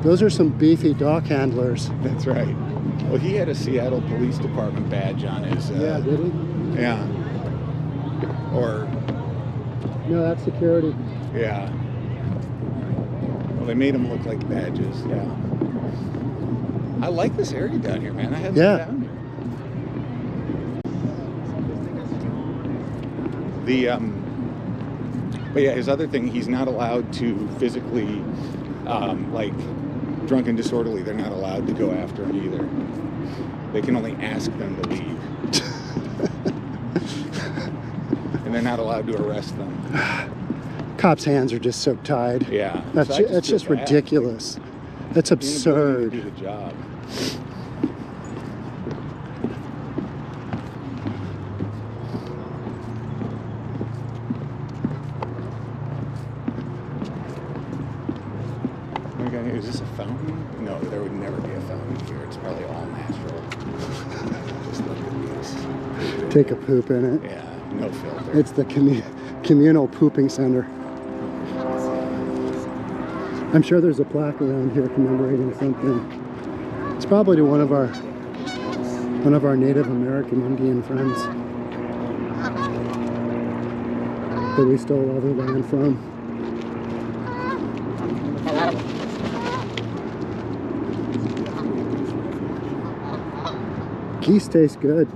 Those are some beefy dock handlers. That's right. Well, he had a Seattle Police Department badge on his... yeah, did he? Yeah. Or... No, that's security. Yeah. Well, they made them look like badges, yeah. I like this area down here, man. I haven't been down here. But yeah, his other thing, he's not allowed to physically, like, drunk and disorderly, they're not allowed to go after him either. They can only ask them to leave. And they're not allowed to arrest them. Cops' hands are just so tied. Yeah. That's just ridiculous. That's absurd. Do the job. Okay, is this a fountain? No, there would never be a fountain here. It's probably all natural. Just look at this. Take a poop in it. Yeah, no filter. It's the communal pooping center. I'm sure there's a plaque around here commemorating something. It's probably to one of our Native American Indian friends that we stole all their land from. Geese taste good.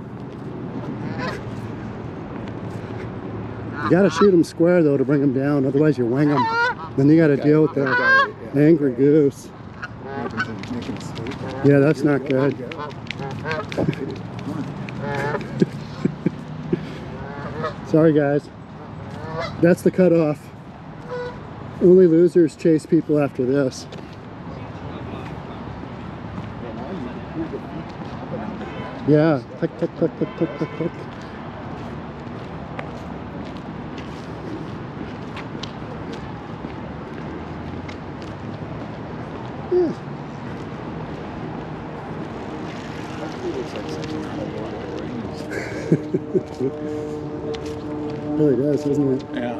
You gotta shoot them square though to bring them down, otherwise you wing them. Then you gotta deal with the angry goose. Yeah, that's not good. Sorry guys. That's the cutoff. Only losers chase people after this. Yeah, click, click, click, click, click, click, click. Yeah. Really does, doesn't it? Yeah.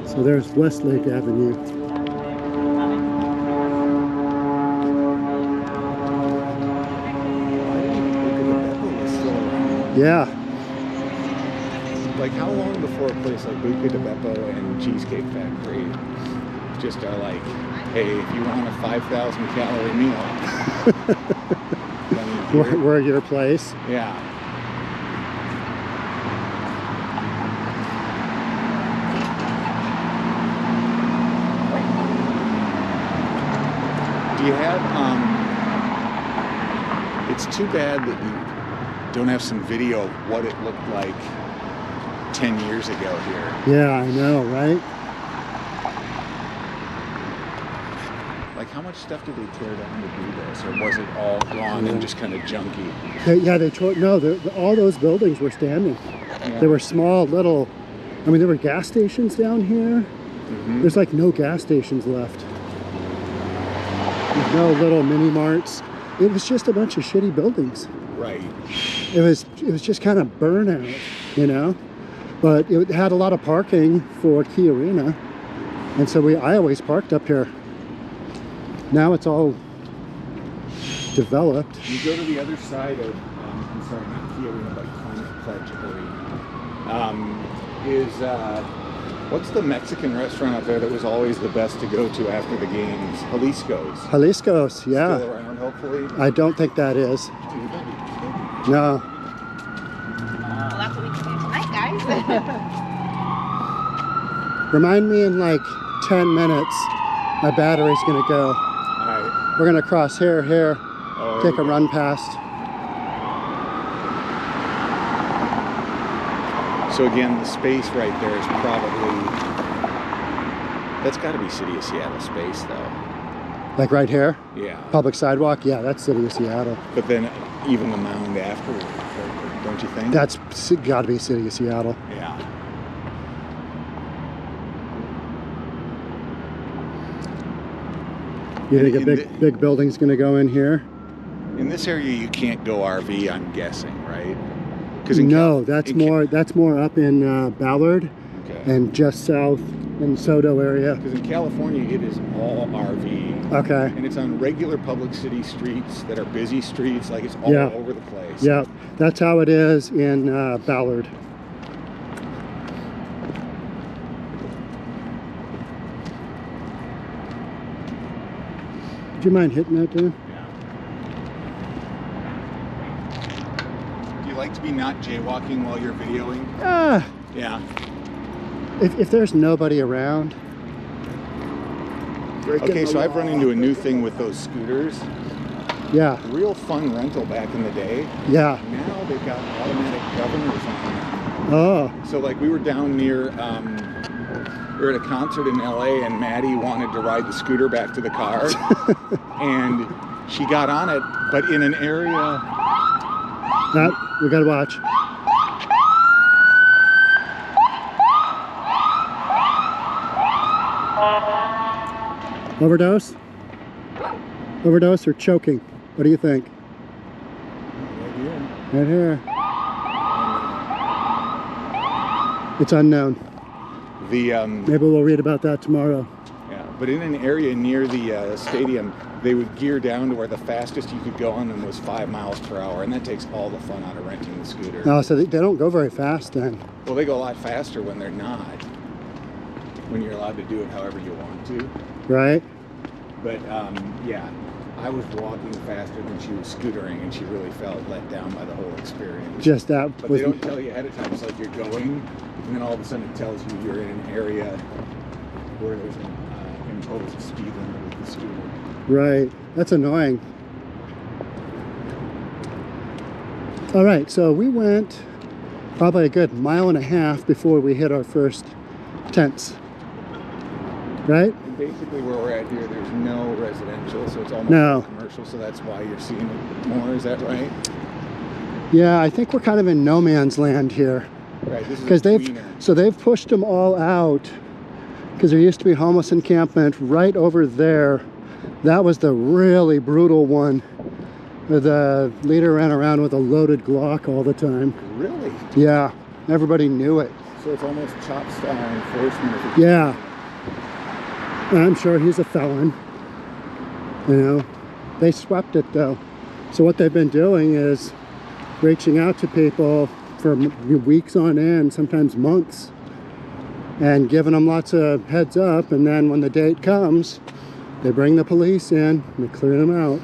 So there's Westlake Avenue. Yeah. Like, how long before a place like 𝐍𝐞𝐸𝐬 and Cheesecake Factory just are like, hey, if you want a 5,000 calorie meal, We're your place. Yeah. Do you have, it's too bad that you don't have some video of what it looked like 10 years ago here. Yeah, I know, right? Like, how much stuff did they tear down to do this? Or was it all gone and just kind of junky? They tore, no, all those buildings were standing. Yeah. They were small, little, I mean, there were gas stations down here. Mm-hmm. There's like no gas stations left. There's no little mini marts. It was just a bunch of shitty buildings. Right. It was just kind of burnout, you know? But it had a lot of parking for Key Arena. And so I always parked up here. Now it's all developed. You go to the other side of, I'm sorry, not Key Arena, but Climate Pledge Arena. What's the Mexican restaurant up there that was always the best to go to after the games? Jalisco's. Jalisco's, yeah. Still around, hopefully? I don't think that is. No. Well, that's what we can do tonight, guys. Remind me in like 10 minutes, my battery's gonna go. All right. We're gonna cross here, Oh, take a run past. So again, the space right there is probably, that's got to be City of Seattle space though. Like right here, Yeah. public sidewalk, yeah, that's City of Seattle. But then even the mound afterwards, don't you think? That's gotta be City of Seattle. Yeah. You think a big building's gonna go in here? In this area, you can't go RV, I'm guessing, right? No, that's more up in Ballard Okay. and just south in Soto area. Because in California, it is all RV. Okay. And it's on regular public city streets that are busy streets, like it's all Yeah. over the place. Yeah, that's how it is in Ballard. Would you mind hitting that, Dan? Do you like to be not jaywalking while you're videoing? Yeah. If there's nobody around. Okay, so I've run into a new thing with those scooters. Yeah, Real fun rental back in the day. yeah. Now they've got automatic governors on them. Oh, So like we were down near, we were at a concert in LA and Maddie wanted to ride the scooter back to the car. And she got on it, but in an area. we gotta watch. Overdose? Overdose or choking? What do you think? Right here. It's unknown. Maybe we'll read about that tomorrow. Yeah, but in an area near the stadium, they would gear down to where the fastest you could go on them was 5 miles per hour, and that takes all the fun out of renting the scooter. Oh, so they don't go very fast then. Well, they go a lot faster when they're not. When you're allowed to do it however you want to. Right? But yeah, I was walking faster than she was scootering, and she really felt let down by the whole experience. Just that But was. they don't tell you ahead of time. It's like you're going, and then all of a sudden it tells you you're in an area where there's an imposed speed limit with the scooter. Right. That's annoying. All right, so we went probably a good 1.5 miles before we hit our first tents. right? And basically where we're at here, there's no residential, so it's almost No. commercial, so that's why you're seeing it more, is that right? Yeah, I think we're kind of in no man's land here. Right, this is Because they've pushed them all out, because there used to be a homeless encampment right over there. That was the really brutal one, where the leader ran around with a loaded Glock all the time. Really? Yeah, everybody knew it. So it's almost chop style enforcement. Yeah, I'm sure he's a felon. You know, they swept it though. So what they've been doing is reaching out to people for weeks on end, sometimes months, and giving them lots of heads up, and then when the date comes, they bring the police in and they clear them out.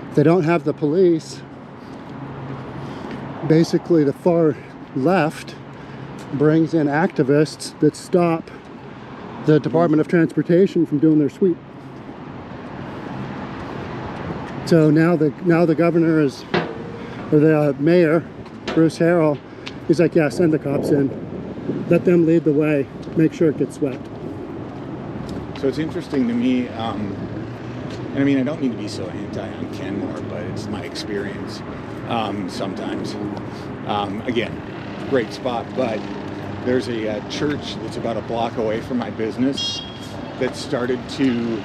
If they don't have the police, basically the far left brings in activists that stop the Department of Transportation from doing their sweep. So now the governor is, or the mayor, Bruce Harrell, he's like, yeah, send the cops in. Let them lead the way. Make sure it gets swept. So it's interesting to me, and I mean, I don't mean to be so anti on Kenmore, but it's my experience sometimes. Again, great spot, but there's a church that's about a block away from my business that started to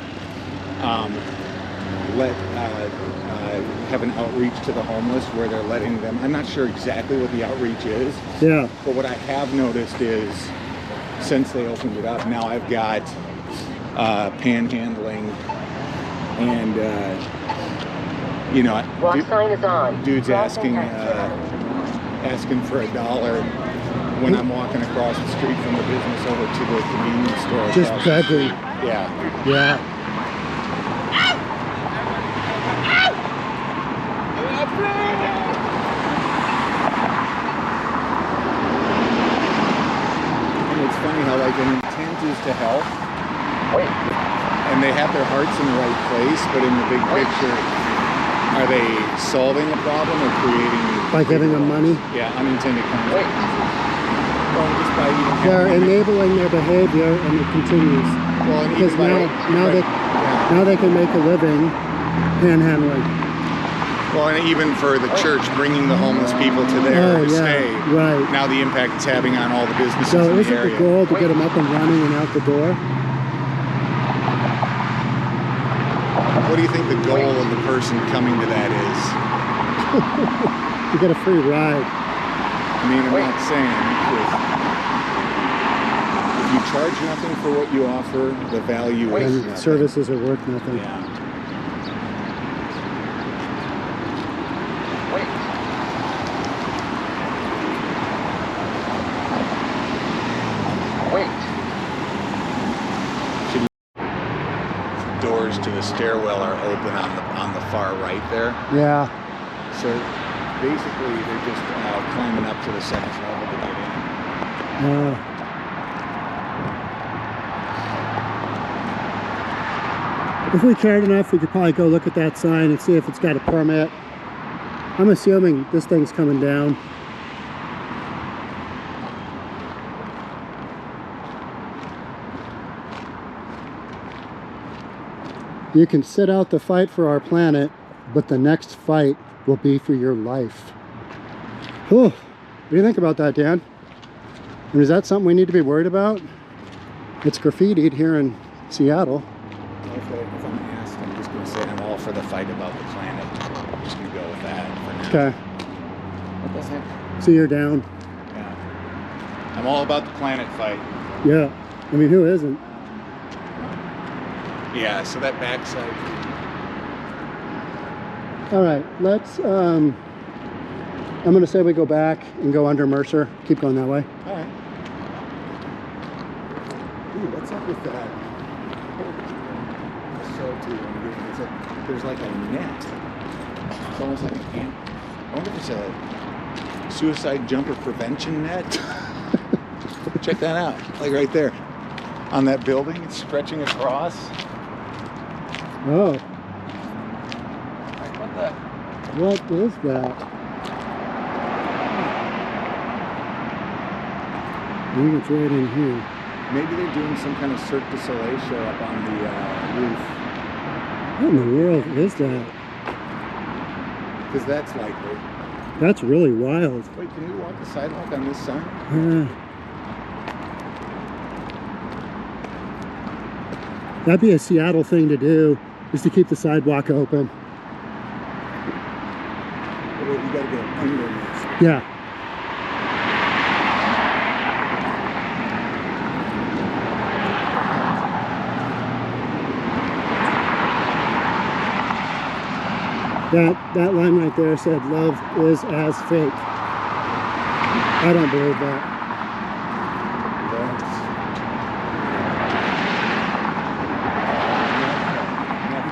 have an outreach to the homeless where they're letting them, I'm not sure exactly what the outreach is, Yeah. but what I have noticed is since they opened it up, now I've got panhandling and you know, sign is on. dudes asking for $1 when I'm walking across the street from the business over to the convenience store. Just begging. Yeah. Yeah. And it's funny how like an intent is to help. And they have their hearts in the right place, but in the big picture, are they solving a problem or creating... By giving them money? Yeah, unintended consequences. Well, just by even They're having- enabling their behavior, and it continues. Well, and Because even by- now they can make a living panhandling. Well, and even for the church bringing the homeless people to there to stay. Right. Now the impact it's having on all the businesses So in the isn't area. the goal to get them up and running and out the door? What do you think the goal of the person coming to that is? To get a free ride. I mean, I'm not saying if you charge nothing for what you offer, the value is And nothing. services are worth nothing. Yeah. Doors to the stairwell are open on the far right there. Yeah. So basically, they're just climbing up to the second level to get in. If we cared enough, we could probably go look at that sign and see if it's got a permit. I'm assuming this thing's coming down. You can sit out the fight for our planet, but the next fight will be for your life. Whew. What do you think about that, Dan? And is that something we need to be worried about? It's graffitied here in Seattle. If I'm asked, I'm just going to say I'm all for the fight about the planet. I'm just going to go with that for now. Okay. What the heck? So you're down. Yeah. I'm all about the planet fight. Yeah. I mean, who isn't? Yeah, so that backside. All right, let's, I'm going to say we go back and go under Mercer. Keep going that way. All right. Dude, what's up with that? I'll show it to you. There's like a net. It's almost like a camp. I wonder if it's a suicide jumper prevention net. Check that out. Like right there. On that building, it's stretching across. Oh, Like, what the? what is that? I think it's right in here. Maybe they're doing some kind of Cirque du Soleil show up on the roof. What in the world is that? Because that's likely. That's really wild. Wait, can we walk the sidewalk on this side? That'd be a Seattle thing to do, is to keep the sidewalk open. Well, you gotta get under this. Yeah. That line right there said, "Love is as fake." I don't believe that.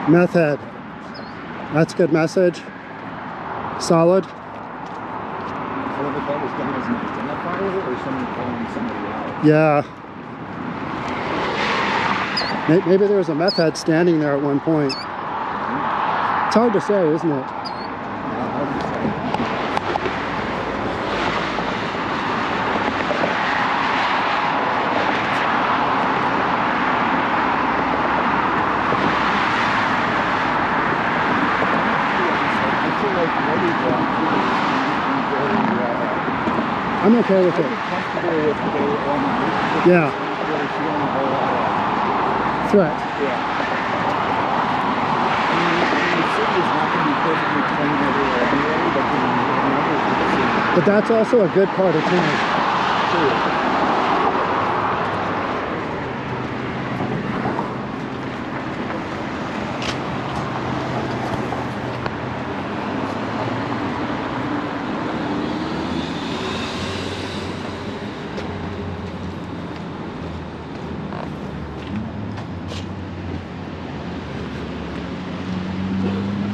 Meth head. That's a good message. Solid. Whoever that was done as an identifier or someone calling somebody out? Yeah. Maybe there was a meth head standing there at one point. It's hard to say, isn't it? I'm okay with it. Yeah. Threat. Yeah. I mean, the city is not going to be perfectly clean everywhere anyway, but that's also a good part of town. True.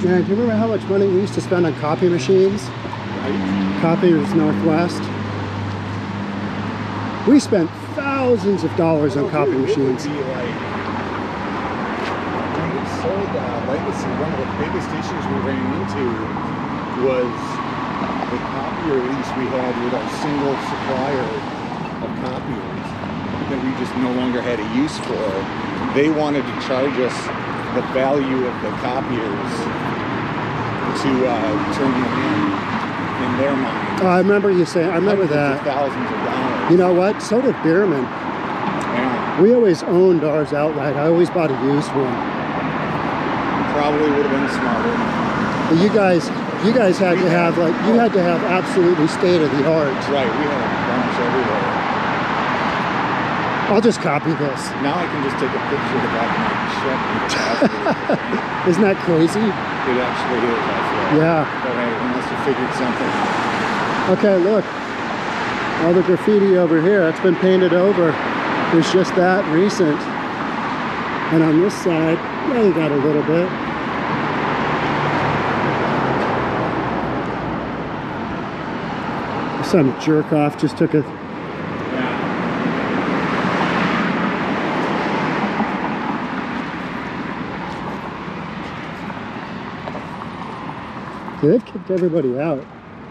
Man, do you remember how much money we used to spend on copy machines? Right. Copiers Northwest. We spent thousands of dollars on copy machines. It would be like, when we sold Legacy, one of the biggest issues we ran into was the copier lease we had with our single supplier of copiers that we just no longer had a use for. They wanted to charge us the value of the copiers to turn them in their mind. I remember you saying, I remember that. Thousands of dollars. You know what? So did Bierman. Yeah. We always owned ours outright. I always bought a used one. Probably would have been smarter. But you guys had to have, like, you had to have absolutely state of the art. Right, we had a bunch everywhere. I'll just copy this. Now I can just take a picture of the back of my truck and Isn't that crazy? it actually is, I feel. Yeah. But hey, we must have figured something out. Okay, look. All the graffiti over here, it's been painted over. It's just that recent. And on this side, yeah, you got a little bit. Some jerk off just took a... They've kicked everybody out.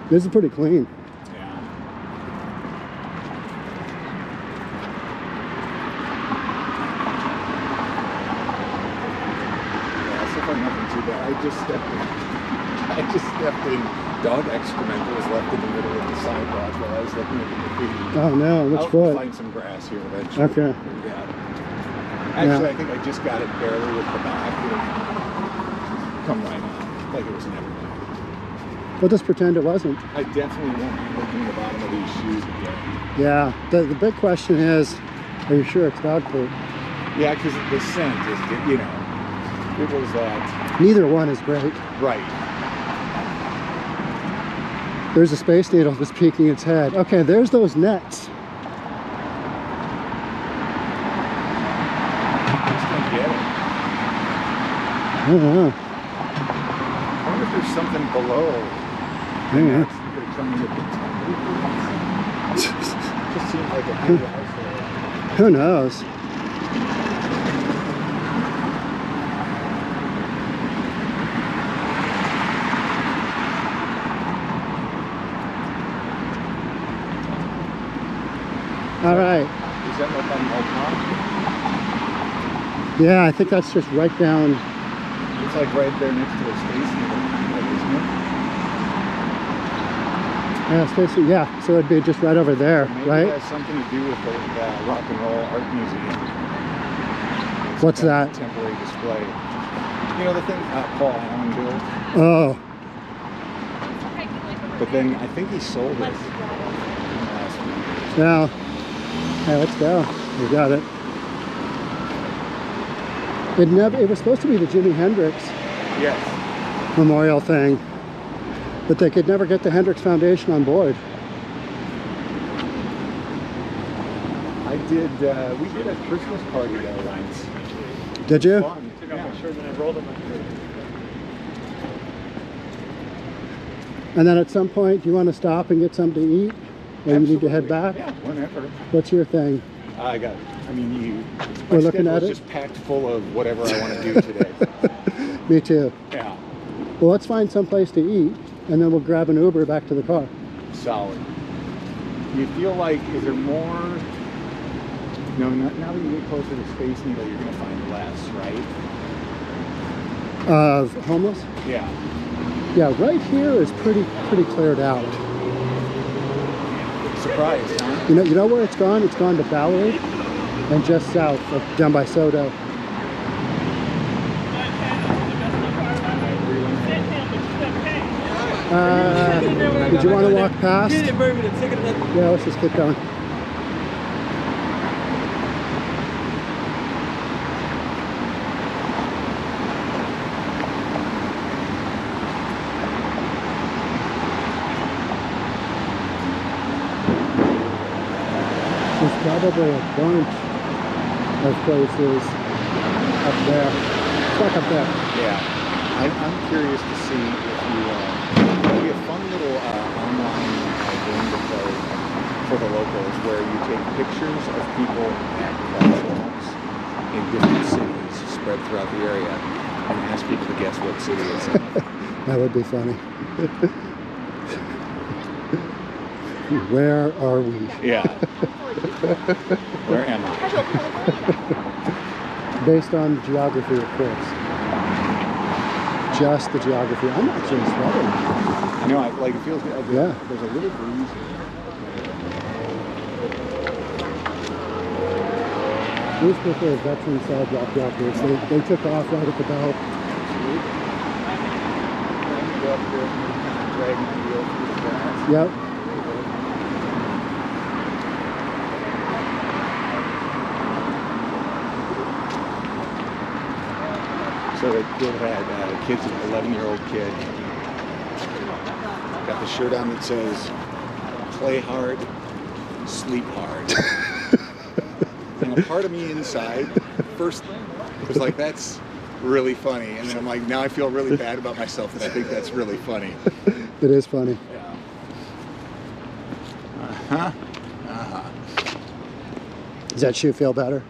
This is pretty clean. Yeah. So far nothing too bad. I just stepped in dog excrement that was left in the middle of the sidewalk while I was looking at the graffiti. Oh no, which foot? I'll find some grass here eventually. Okay. Yeah. Actually, I think I just got it barely with the back. It'll come right on, like it was never there. We'll just pretend it wasn't. I definitely won't be looking at the bottom of these shoes again. Yeah. The big question is, are you sure it's dog poop? Yeah, because the scent is, you know, it was that. Neither one is great. Right. There's a Space Needle that's peeking its head. Okay, there's those nets. I just don't get it. I don't know. I wonder if there's something below. Yeah. Just seems like a big house. Who knows? Is All right. setting up on Old Pond? Yeah, I think that's just right down. It's like right there next to the Space Needle, isn't it? Yeah, Stacy. Yeah, so it'd be just right over there, Maybe right? it has something to do with the Rock and Roll Art Museum. It's What's kind of that? a temporary display. You know the thing Paul Allen built? Oh, But then I think he sold it in the last few years. yeah. Hey, let's go. We got it. It was supposed to be the Jimi Hendrix Yes. memorial thing, but they could never get the Hendrix Foundation on board. We did a Christmas party there once. Did you? Fun. Yeah. And then at some point, do you want to stop and get something to eat? Or you need to head back? Yeah, whenever. What's your thing? My We're looking at schedule's it? just packed full of whatever I want to do today. Me too. Yeah, Well, let's find some place to eat, and then we'll grab an Uber back to the car. solid. You feel like, is there more? No, now that you get closer to Space Needle, you're going to find less, right? Of homeless? Yeah. Yeah, right here is pretty cleared out. Surprised, huh? You know where it's gone? It's gone to Ballard and just south, like down by Sodo. Did you want to walk past? Yeah, let's just keep going. There's probably a bunch of places up there. It's like up there. Yeah. I'm curious to see if it'll be a fun little online game to play for the locals where you take pictures of people at crosswalks in different cities spread throughout the area and ask people to guess what city it's in. That would be funny. Where are we? Yeah. Where am I? Based on geography, of course. Just the geography. I'm actually sweating. I know, it feels good. Yeah. There's a little breeze here. These people are veteran sidewalk walkers. They took off right at the bell. Go up here and kind of drag my wheel through the grass. Yep. So the kid had, kid's an 11-year-old kid. Got the shirt on that says, play hard, sleep hard. And a part of me inside first was like, that's really funny. And then I'm like, now I feel really bad about myself that I think that's really funny. It is funny. Yeah. Uh-huh. Uh-huh. Does that shoe feel better?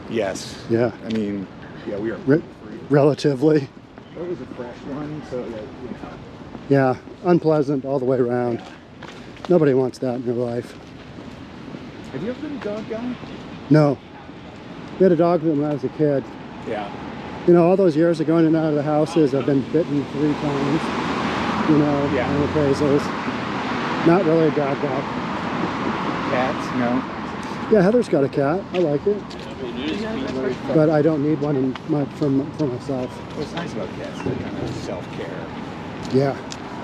Yes. Yeah. I mean, yeah, we are Relatively. That was a fresh one, so that, you know. Yeah. Unpleasant all the way around. Yeah. Nobody wants that in their life. Have you ever been a dog guy? No. We had a dog when I was a kid. Yeah. You know, all those years of going in and out of the houses, I've been bitten 3 times. You know, Yeah. on appraisals. Not really a dog guy. Cats? No. Yeah, Heather's got a cat. I like it. But I don't need one for myself. What's nice about cats is they're kind of self-care. Yeah.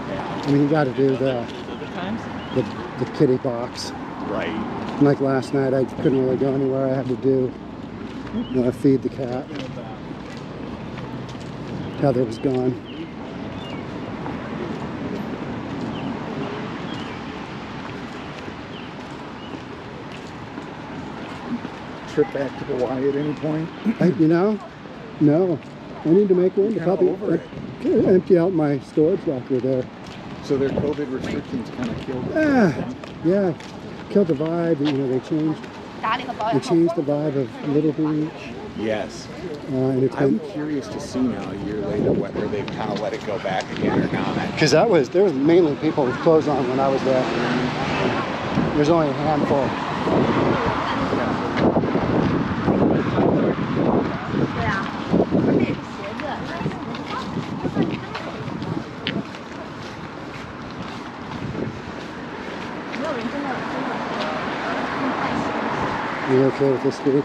Yeah. I mean, you got to do the kitty box. Right. Like last night, I couldn't really go anywhere. I had to do, feed the cat. Heather was gone. Trip back to Hawaii at any point? No. I need to make one to Kinda probably over it. empty out my storage locker there. So their COVID restrictions kind of killed it. Yeah, killed the vibe. They changed the vibe of Little Beach. Yes. And it's I'm been, curious to see now, a year later, whether they've kind of let it go back again or not. because there was mainly people with clothes on when I was there. There's only a handful. Yeah. You okay with this speed?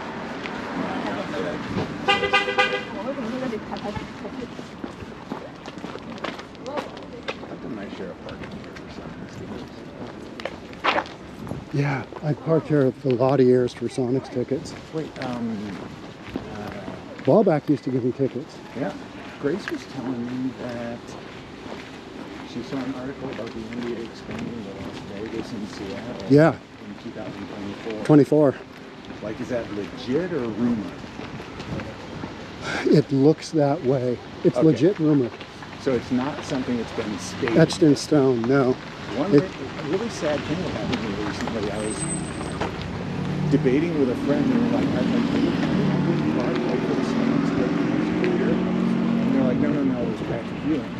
I've done my share of parking here for some. Yeah, I parked here for a lot of years for Sonics tickets. Wait, Ballback used to give me tickets. yeah. Grace was telling me that she saw an article about the NBA expanding to Las Vegas and Seattle. Yeah. In 2024. 24. Like, is that legit or rumor? It looks that way. It's Okay. legit rumor. So it's not something that's been stated. Etched in stone, no. One really sad thing that happened to me recently, I was debating with a friend, and we're like, I really thought like for the Seahawks to get the next career. And they're like, no, it was Patrick Ewing.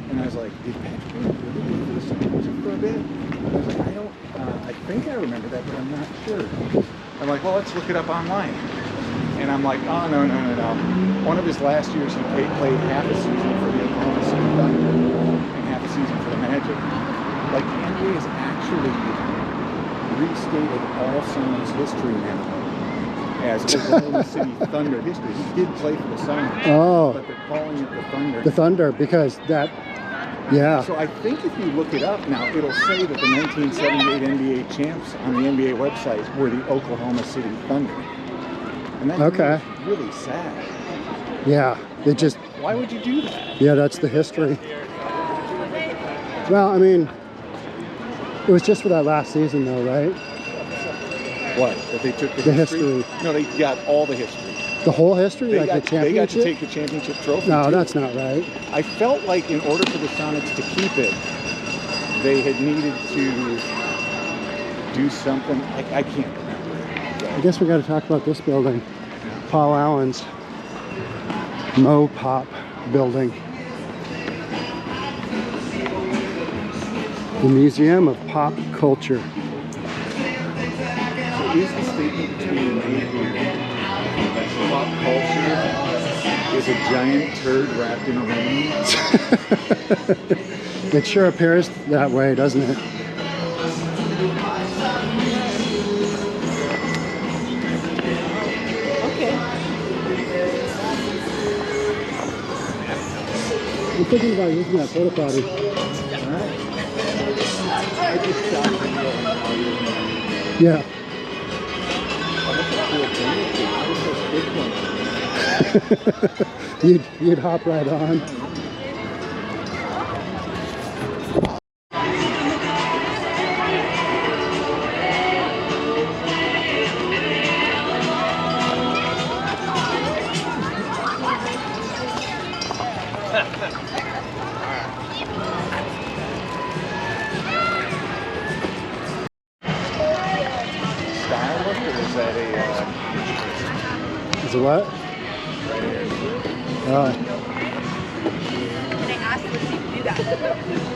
And I was like, did Patrick Ewing really play for the Seahawks for a bit? I was like, I think I remember that, but I'm not sure. I'm like, well, let's look it up online. And I'm like, oh, no. One of his last years, he played half a season for the Oklahoma City Thunder and half a season for the Magic. Like, the NBA has actually restated all Sonics history now as Oklahoma City Thunder history. He did play for the Sonics, Oh. but they're calling it the Thunder. The Thunder, because that, yeah. So I think if you look it up now, it'll say that the 1978 NBA champs on the NBA website were the Oklahoma City Thunder. And that's Okay. really sad. Yeah, it just, Why would you do that? yeah, that's the history. Well, I mean, it was just for that last season though, right? What? That they took The history. No, they got all the history. The whole history, They like got, the championship? They got to take the championship trophy. No, too. that's not right. I felt like in order for the Sonics to keep it, they had needed to do something. I can't remember. I guess we got to talk about this building. Paul Allen's Mo-Pop building. The Museum of Pop Culture. So is the statement being made here that pop culture is a giant turd wrapped in aluminum? It sure appears that way, doesn't it? Okay. I'm thinking about using that porta potty. I just shot a video on audio. Yeah. You'd hop right on. Stylish, or is that Is it what? Oh, And I asked him if he could do that.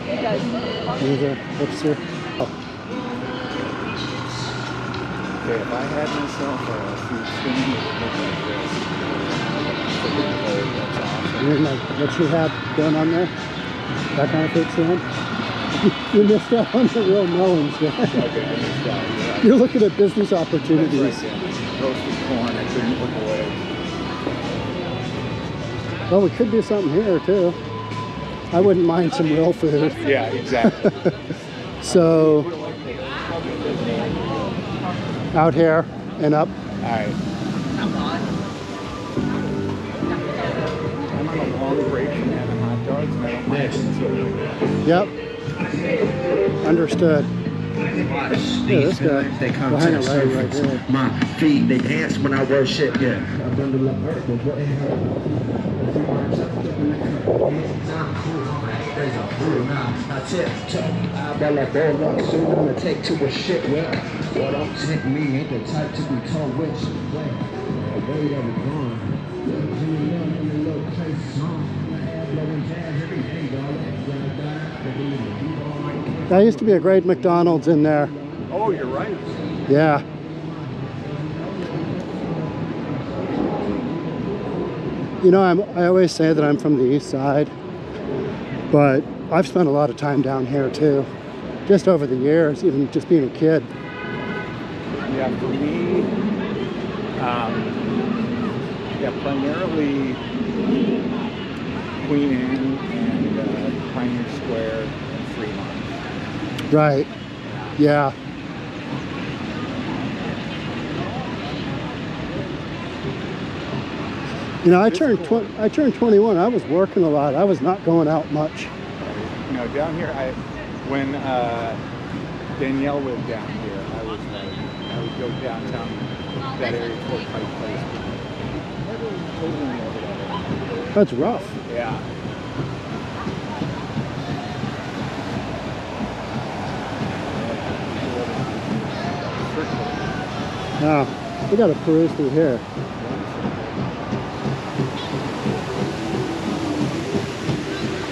Because here's a hipster. Oh, okay, if I had myself a food stand, it would look like this. That's awesome. you mean like what you have going on there? That kind of food stand? You missed out on the real melons, man. Okay, I missed out. Yeah. You're looking at business That's opportunities. right, yeah. Roasted corn, I couldn't look away. Well, we could do something here too. I wouldn't mind some real food. Yeah, exactly. So, out here and up. Alright. I'm on a long break from having hot dogs, and I don't mind considering that. Yep. Understood. Yeah, this guy They come behind to the the light right surface. there. My feet, they dance when I worship. Yeah. Take to a shit well. What don't take me ain't the type to be told which way. Away that we gone. That used to be a great McDonald's in there. Oh, you're right. Yeah. You know, I always say that I'm from the east side, but I've spent a lot of time down here too. Just over the years, even just being a kid. Yeah, for me, Yeah, primarily Queen Anne and Pioneer Square and Fremont. Right. Yeah. You know, I turned 21. I was working a lot. I was not going out much. You know, down here, when Danielle lived down here, I would go downtown that area toward Pike Place. Never totally over that. That's rough. Yeah. Now, we got to peruse through here.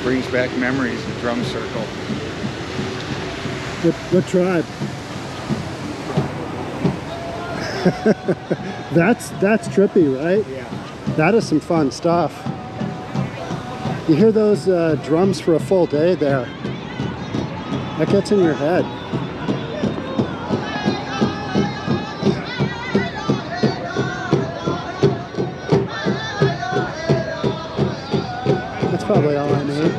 Brings back memories of Drum Circle. What tribe? that's trippy, right? Yeah. That is some fun stuff. You hear those drums for a full day there. That gets in your head. That's probably all I need.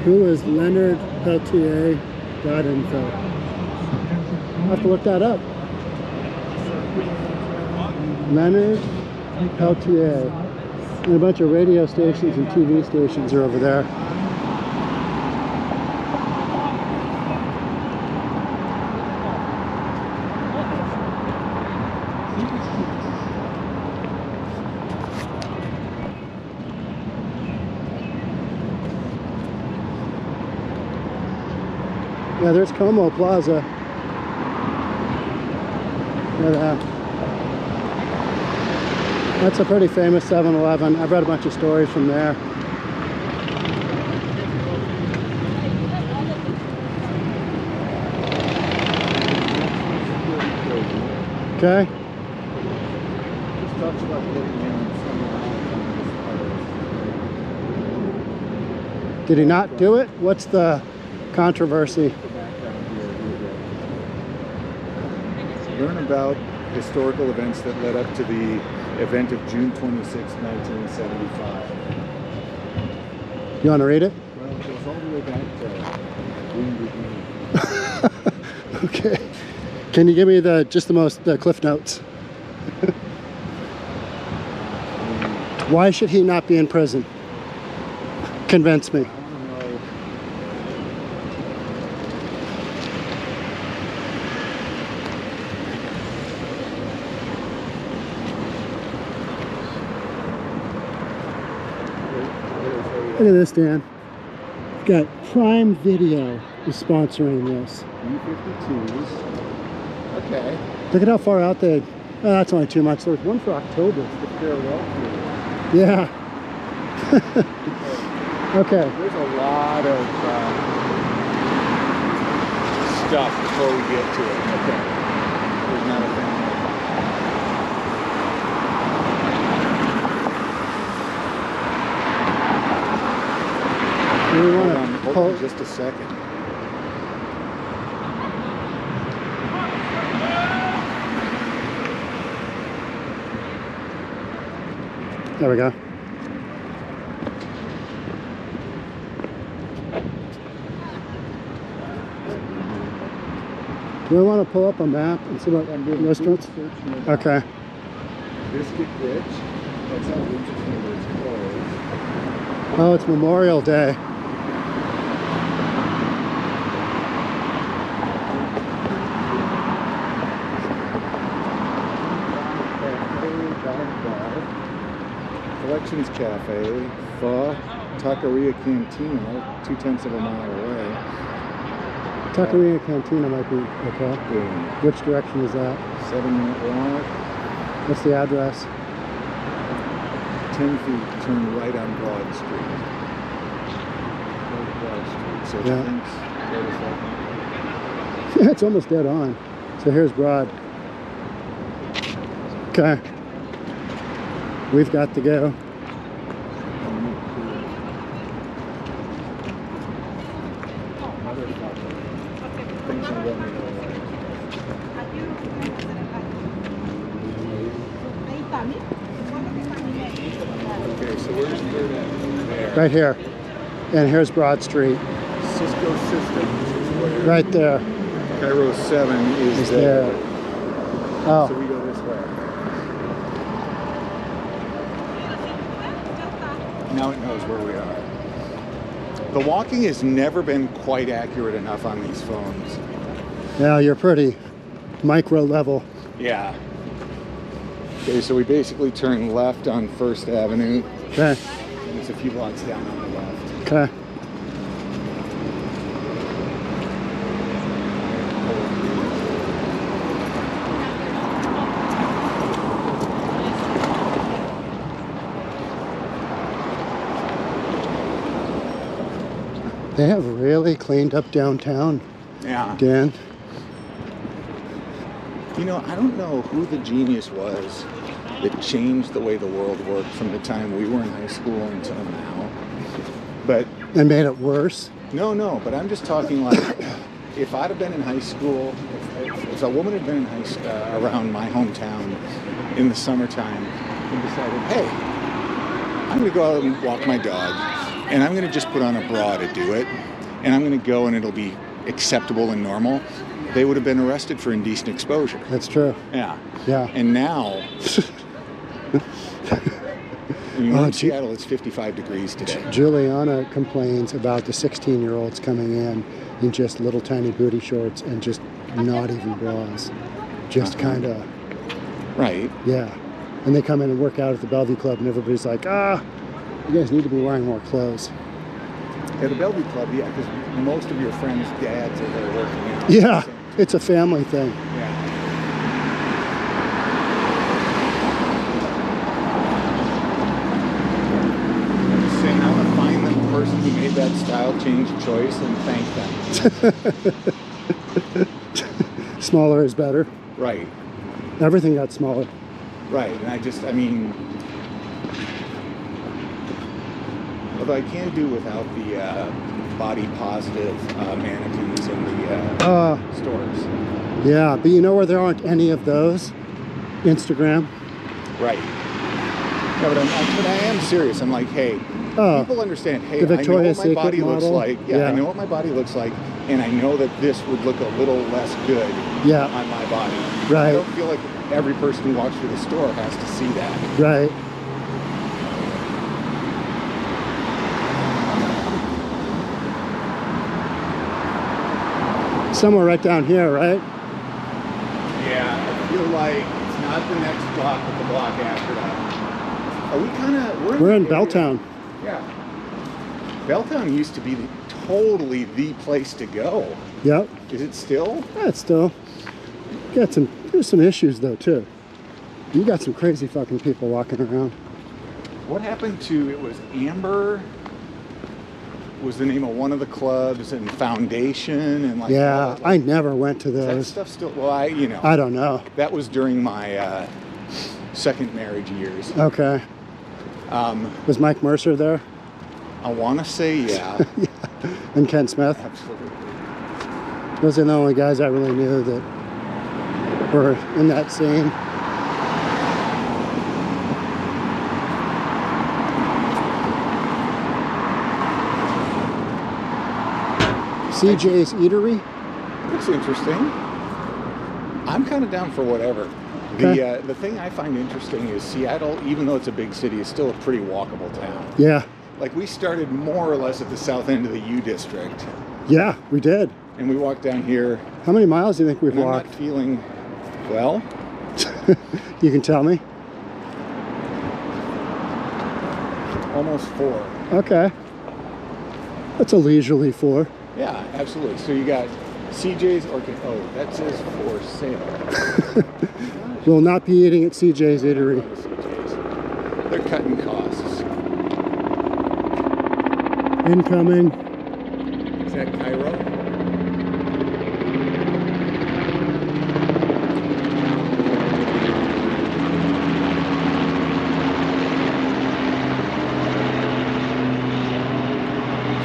Who is Leonard 𝐏𝐞𝐨𝐩𝐥𝐞.info? I'll have to look that up. Leonard 𝐏𝐞𝐨. And a bunch of radio stations and TV stations are over there. Yeah, there's 𝐏𝐞𝐚𝐬 Plaza. Yeah, that's a pretty famous 7-Eleven. I've read a bunch of stories from there. Okay. Did he not do it? What's the controversy? Learn about historical events that led up to the event of June 26, 1975. You want to read it? Well, it goes all the way back to Wounded Knee. Okay. Can you give me the cliff notes? Why should he not be in prison? Convince me. Look at this, Dan. Got Prime Video is sponsoring this. B-52s. Okay. Look at how far out they... Oh, that's only 2 months. There's one for October. The farewell tour. Yeah. Okay. There's a lot of stuff before we get to it. Okay. There's not a thing. We want to Hold on just a second. There we go. Do I want to pull up a map and see what restaurants? Okay. Biscuit Ridge. That's not interesting, but it's closed. Oh, it's Memorial Day. Collections Cafe, Pho, Taqueria Cantina, 0.2 of a mile away. Tuckery Cantina might be okay. Boom. Which direction is that? 7-minute walk. What's the address? 10 feet, turn right on Broad Street. Broad Street. So Yeah. thanks. It's almost dead on. So here's Broad. Okay. We've got to go. Okay, so where's Third Avenue? There. Right here. And here's Broad Street. Cisco Systems is where. Right there. Cairo 7 is It's there. there. So Oh, we go this way. Now it knows where we are. The walking has never been quite accurate enough on these phones. yeah, you're pretty micro level. Yeah. Okay, so we basically turn left on First Avenue. Okay. And it's a few blocks down on the left. Okay. They have really cleaned up downtown, Yeah. Dan. You know, I don't know who the genius was that changed the way the world worked from the time we were in high school until now. But And made it worse. no, but I'm just talking like, if I'd have been in high school, if a woman had been in high school, around my hometown in the summertime and decided, hey, I'm going to go out and walk my dog, and I'm going to just put on a bra to do it, and I'm going to go and it'll be acceptable and normal, they would have been arrested for indecent exposure. That's true. Yeah. Yeah. And now, in Oh, Seattle, it's 55 degrees today. Juliana complains about the 16-year-olds coming in just little tiny booty shorts and just not even bras. Just kind of, Right. yeah. And they come in and work out at the Bellevue Club and everybody's like, you guys need to be wearing more clothes. At the Bellevue Club, yeah, because most of your friends' dads are there working out. Yeah, it's a family thing. Yeah. I'm just saying, I want to find the person who made that style change choice and thank them. Smaller is better. Right. Everything got smaller. Right. And I mean, although I can't do without the body positive mannequins in the stores. Yeah, but you know where there aren't any of those? Instagram. Right. No, but I am serious. I'm like, hey, people understand. Hey, the I know Victoria's what my body Secret looks model? like. Yeah, Yeah. I know what my body looks like, and I know that this would look a little less good Yeah. on my body. Right. I don't feel like every person who walks through the store has to see that. Right. Somewhere right down here, right? Yeah, I feel like it's not the next block, but the block after that. Are we kind of... We're in Belltown. Yeah. Belltown used to be totally the place to go. Yep. Is it still? Yeah, it's still there's some issues though too. You got some crazy fucking people walking around. What happened to, it was Amber, was the name of one of the clubs, and Foundation, and like... Yeah, I never went to that those. stuff still, well, I don't know. that was during my second marriage years. Okay. Was Mike Mercer there? I want to say, yeah. And Ken Smith? Absolutely. Those are the only guys I really knew that were in that scene. CJ's Eatery? Looks interesting. I'm kind of down for whatever. Okay. The thing I find interesting is Seattle, even though it's a big city, is still a pretty walkable town. Yeah. Like, we started more or less at the south end of the U District, Yeah, we did. and we walked down here. How many miles do you think we've And I'm walked? not feeling, well, You can tell me? almost 4. Okay. That's a leisurely 4. Yeah, absolutely. So you got CJ's or oh, that says for sale. Will not be eating at CJ's Eatery. CJ's. They're cutting costs. Incoming. Is that 𝐏𝐞𝐸?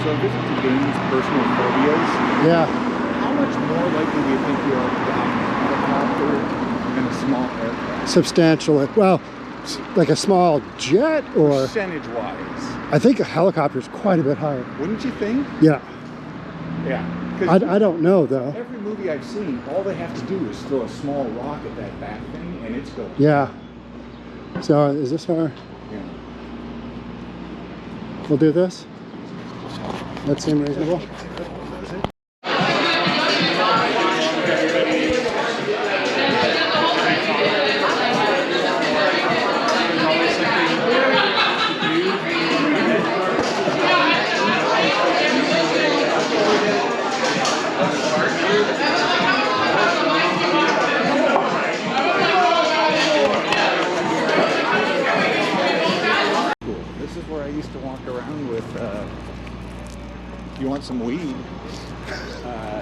So visit to Dane's personal phobias. Yeah. How much more likely do you think you are to die in a helicopter than a small aircraft? Substantially. Well, like a small jet or... Percentage-wise. I think a helicopter is quite a bit higher. Wouldn't you think? Yeah. Yeah. I don't know, though. Every movie I've seen, all they have to do is throw a small rock at that back thing, and it's going. Yeah. So, is this our... Yeah. We'll do this? That seem reasonable? This is where I used to walk around with, you want some weed?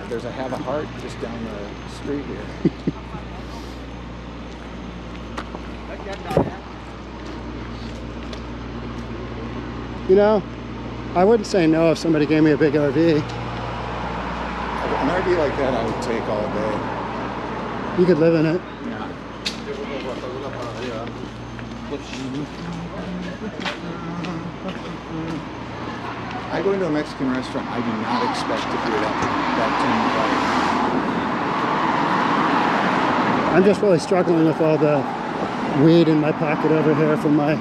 There's a Have a Heart just down the street here. You know, I wouldn't say no if somebody gave me a big RV. An RV like that I would take all day. You could live in it. Yeah. I go into a Mexican restaurant, I do not expect to hear that I'm just really struggling with all the weed in my pocket over here from my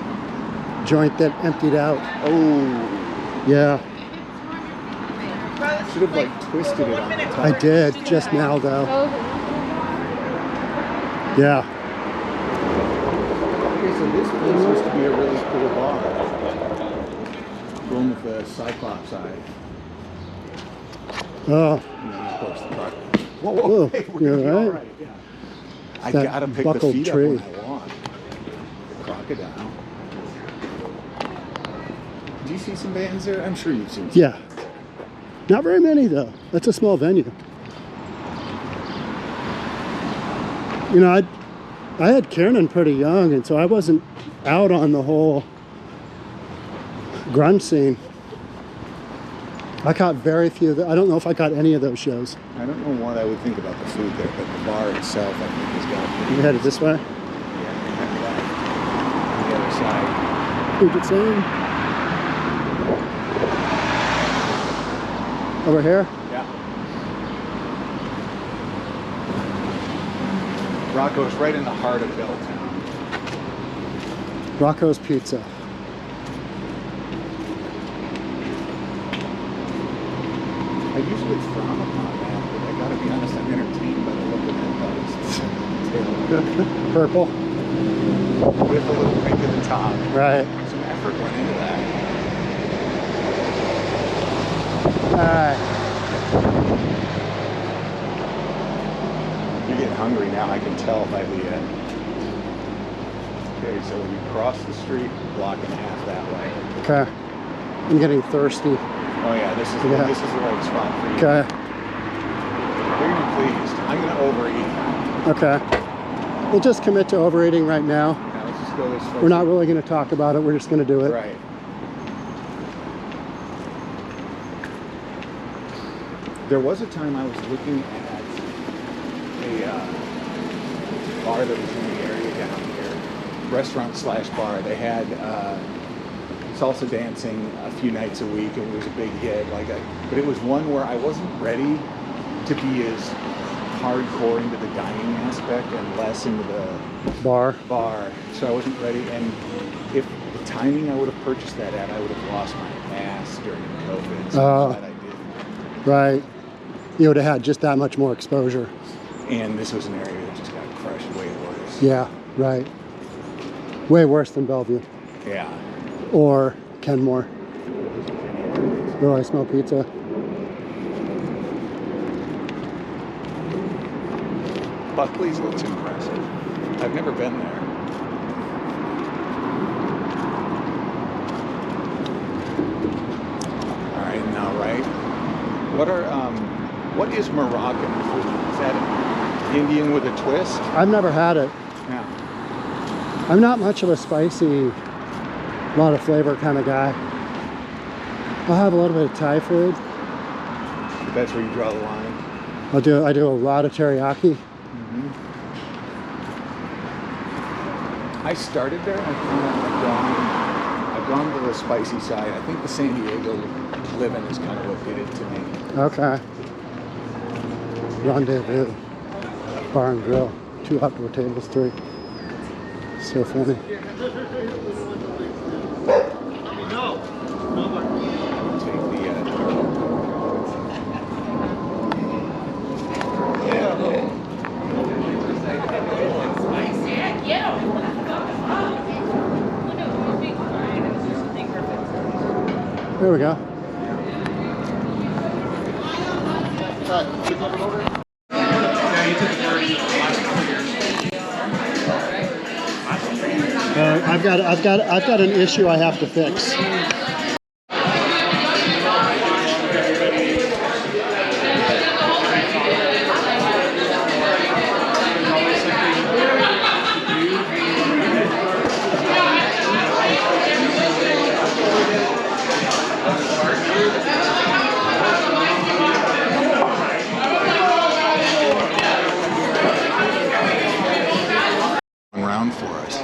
joint that emptied out. Oh. Yeah. Should have like twisted it on the top. I did just now though. Yeah. Okay, so this place used to be a really cool bar. Going with the Cyclops eye. Oh. And then of course the crocodile. Whoa, whoa, Whoa, hey, we're you're gonna be all right. Yeah. I That gotta pick the buckled feet tree. up when I want. The crocodile. Do you see some bands there? I'm sure you've seen some. Yeah. Not very many though. That's a small venue. You know, I had Kiernan pretty young, and so I wasn't out on the whole grunge scene. I caught very few. I don't know if I caught any of those shows. I don't know what I would think about the food there, but the bar itself, I think, has got to You headed this way? Yeah, on the other side. Who's it saying? Over here? Yeah. Rocco's right in the heart of Belltown. Rocco's Pizza. I usually frown upon that, but I gotta be honest, I'm entertained by the look of that tail. Purple. With a little pink at the top. Right. Some effort went into that. Alright. You're getting hungry now, I can tell by the end. Okay, so you cross the street, block and a half that way. Okay. I'm getting thirsty. Oh yeah, this is the right spot for you. Okay. You're gonna be pleased. I'm gonna overeat. Okay. We'll just commit to overeating right now. Now let's just go this way. We're not really going to talk about it. We're just going to do it. Right. There was a time I was looking at a bar that was in the area down here, restaurant slash bar. They had salsa dancing a few nights a week, and it was a big hit. But it was one where I wasn't ready to be as hardcore into the dining aspect and less into the Bar. So I wasn't ready, and if the timing I would have purchased that at, I would have lost my ass during COVID. So I'm glad I did. Right. You would have had just that much more exposure. And this was an area that just got crushed way worse. Yeah, right. Way worse than Bellevue. Yeah. Or Kenmore. Oh, I smell pizza. Buckley's looks impressive. I've never been there. All right, now, right? What is Moroccan food? Is that Indian with a twist? I've never had it. Yeah. I'm not much of a spicy, lot of flavor kind of guy. I'll have a little bit of Thai food. That's where you draw the line. I do a lot of teriyaki. I started there. I've gone to the spicy side. I think the San Diego living is kind of what did it to me. Okay. Rendezvous. Bar and grill. 2 outdoor tables, 3. So funny. There we go. I've got an issue I have to fix. Around for us.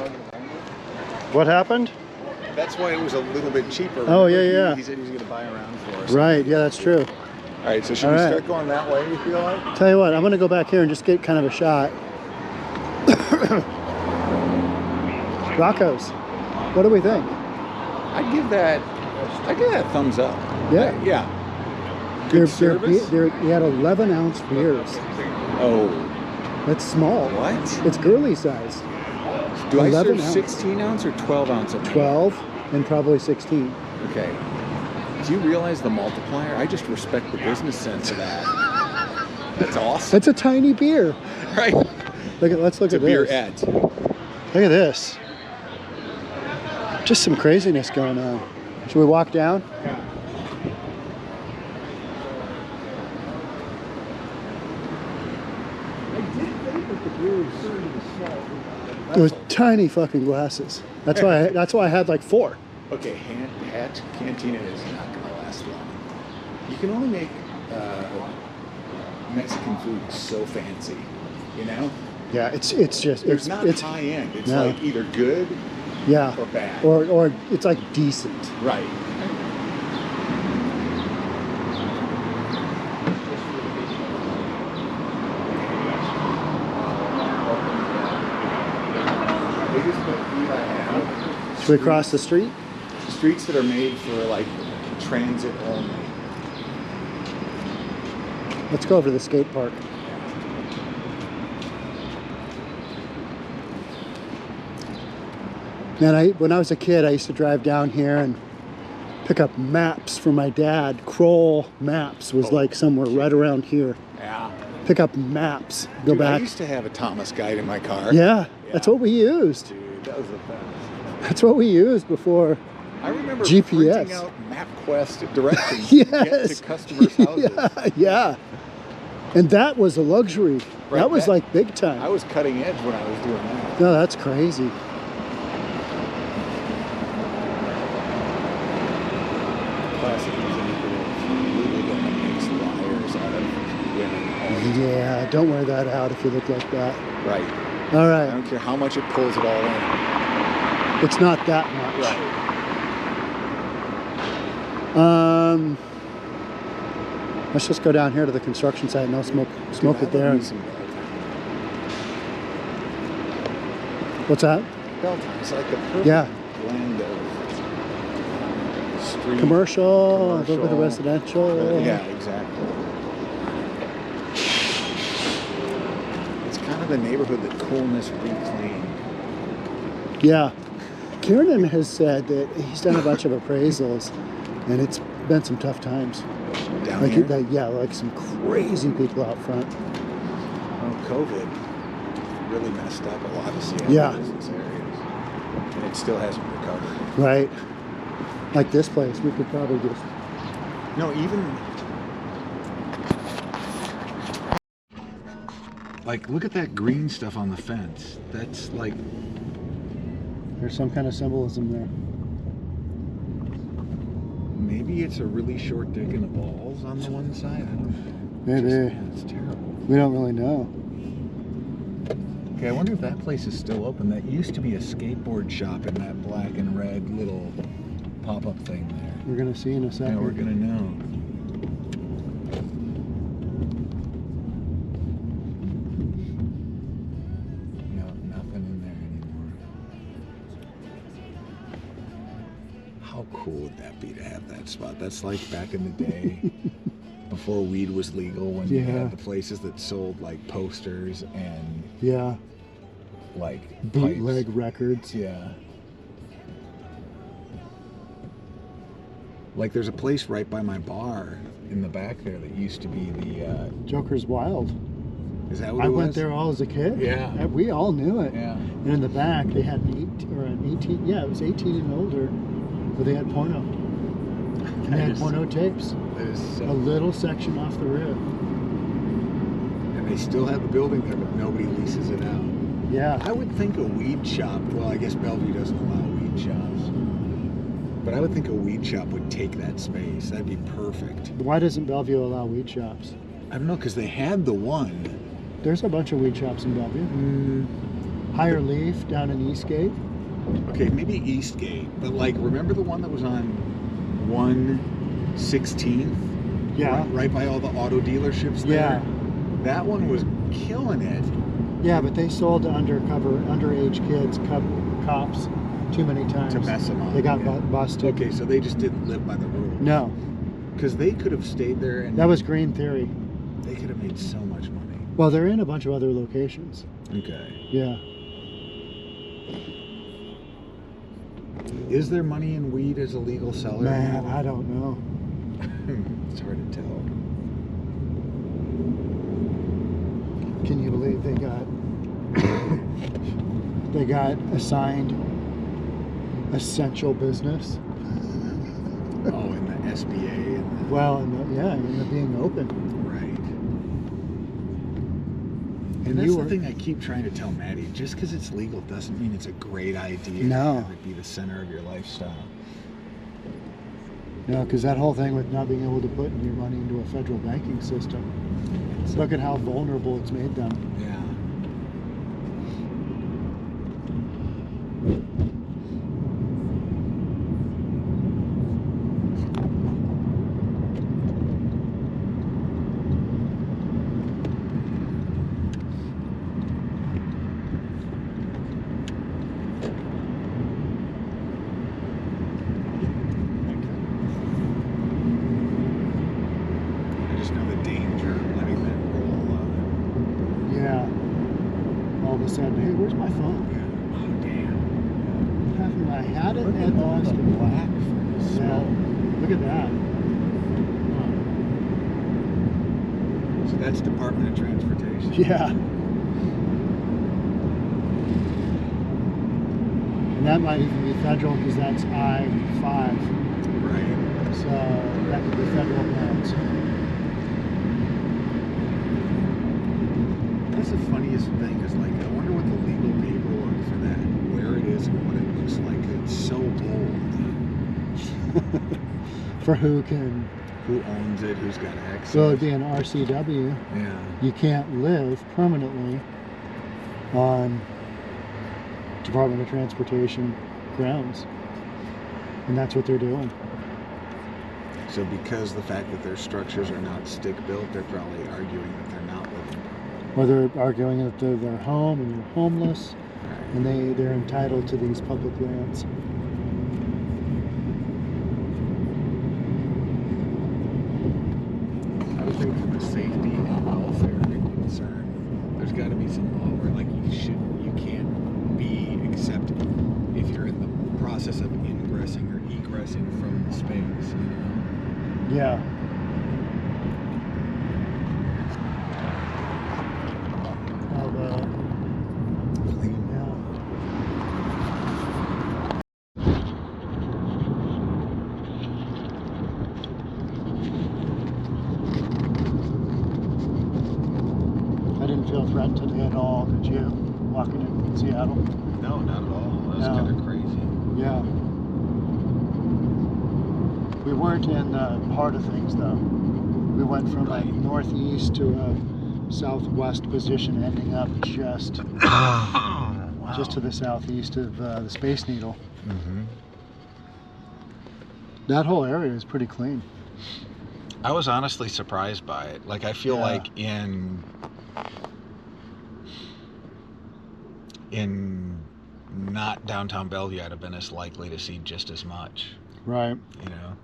What happened? That's why it was a little bit cheaper. Oh, yeah. He said he was going to buy around for us. Right, yeah, that's true. All right, so should we start going that way, you feel like? Tell you what, I'm going to go back here and just get kind of a shot. Rocco's, what do we think? I'd give that thumbs up. Yeah. Yeah. Good service. He had 11-ounce beers. Oh. That's small. What? It's girly size. Do I serve 11 ounce. 16 ounce or 12 ounce of 12 and probably 16. Okay. Do you realize the multiplier? I just respect the business sense of that. That's awesome. That's a tiny beer. Right. Let's look It's at a beer this. at. Look at this. Just some craziness going on. Should we walk down? Yeah. It was tiny fucking glasses. That's why I had like 4. Okay, Hat Cantina is not going to last long. You can only make Mexican food so fancy, you know? Yeah, it's not high end. It's no. like either good or bad. Or it's like decent. Right. Should we cross the street? Streets that are made for like transit only. Let's go over to the skate park. Man, when I was a kid, I used to drive down here and pick up maps for my dad. Kroll Maps was like somewhere right around here. Yeah. Pick up maps. Go Dude, back. I used to have a Thomas guide in my car. Yeah, that's what we used. Dude, that was the best. That's what we used before. I remember GPS. printing out MapQuest directions Yes. to get to customers' houses. Yeah. And that was a luxury. Right, that was like big time. I was cutting edge when I was doing that. No, that's crazy. Classic example of really that makes liars out of women. Yeah, don't wear that out if you look like that. Right. All I right. don't care how much it pulls it all in. It's not that much. Right. Let's just go down here to the construction site and I'll smoke it there. What's that? Belltown. It's like the perfect blend of street, commercial, a little bit of residential. Yeah, exactly. It's kind of the neighborhood that coolness reclaimed. Yeah. Kiernan has said that he's done a bunch of appraisals and it's been some tough times. Down here? Yeah, like some crazy people out front. Oh, COVID. really messed up a lot of Seattle Yeah. business areas, and it still hasn't recovered. Right. Like this place, we could probably just... No, even like look at that green stuff on the fence. That's like There's some kind of symbolism there. maybe it's a really short dick in the balls on the one side. I don't know. Maybe. Man, it's terrible. We don't really know. Okay, I wonder if that place is still open. That used to be a skateboard shop in that black and red little pop-up thing there. We're gonna see in a second. Yeah, we're gonna know. No, nothing in there anymore. How cool would that be to have that spot? That's like back in the day, before weed was legal, when you had the places that sold like posters and Yeah. like Bootleg pipes. records. Yeah. Like there's a place right by my bar in the back there that used to be the Joker's Wild. is that what I it went was? there all as a kid. Yeah. We all knew it. Yeah. And in the back, they had an 18, yeah, it was 18 and older, but they had porno. And they had porno tapes. That is so, A little section off the rib. and they still have the building there, but nobody leases it out. Yeah. I would think a weed shop, well, I guess Bellevue doesn't allow weed shops, but I would think a weed shop would take that space. That'd be perfect. Why doesn't Bellevue allow weed shops? I don't know, because they had the one. There's a bunch of weed shops in Bellevue. Higher Leaf down in Eastgate. Okay, maybe Eastgate, but like, remember the one that was on 116th? Yeah. Right by all the auto dealerships there? Yeah. That one was killing it. Yeah, but they sold to underage kids, cops, too many times. To mess them up. They got yeah. busted. Okay, so they just didn't live by the rules. No, Because they could have stayed there and that was Green Theory. they could have made so much money. Well, they're in a bunch of other locations. Okay. Yeah. Is there money in weed as a legal seller? Man, I don't know. It's hard to tell. Can you believe they got assigned essential business? Oh, in the SBA and the... Well, and the being open. Right. And And that's you the were thing I keep trying to tell Maddie. Just because it's legal doesn't mean it's a great idea No. to have it be the center of your lifestyle. because that whole thing with not being able to put your money into a federal banking system. Look at how vulnerable it's made them. Yeah. I just know the danger of letting that roll. Yeah. All of a sudden, hey, where's my phone? Oh, damn. What happened? I had it Look and at all lost the it. black from the Yeah. smoke. Look at that. So that's Department of Transportation. Yeah. And that might even be federal because that's I-5. Right. So that could be federal lands. That's the funniest thing is like, I wonder what the legal paperwork for that, where it is and what it looks like. It's so old. For who can, Who owns it? Who's got access? so it'd be an RCW. Yeah. You can't live permanently on Department of Transportation grounds. And that's what they're doing. So because the fact that their structures are not stick-built, they're probably arguing that they're not living. Or they're arguing that they're their home and they're homeless Right. and they're entitled to these public lands. I would think from a safety and welfare concern, there's got to be some law where like you can't be accepted if you're in the process of ingressing or egressing from the space. You know? Yeah. at all, did you? Walking in Seattle? No, not at all. That was No. kind of crazy. Yeah. We weren't in the heart of things though. We went from a northeast to a southwest position, ending up just just to the southeast of the Space Needle. Mm-hmm. That whole area is pretty clean. I was honestly surprised by it. Like, I feel like in not downtown Bellevue, I'd have been as likely to see just as much. Right. You know.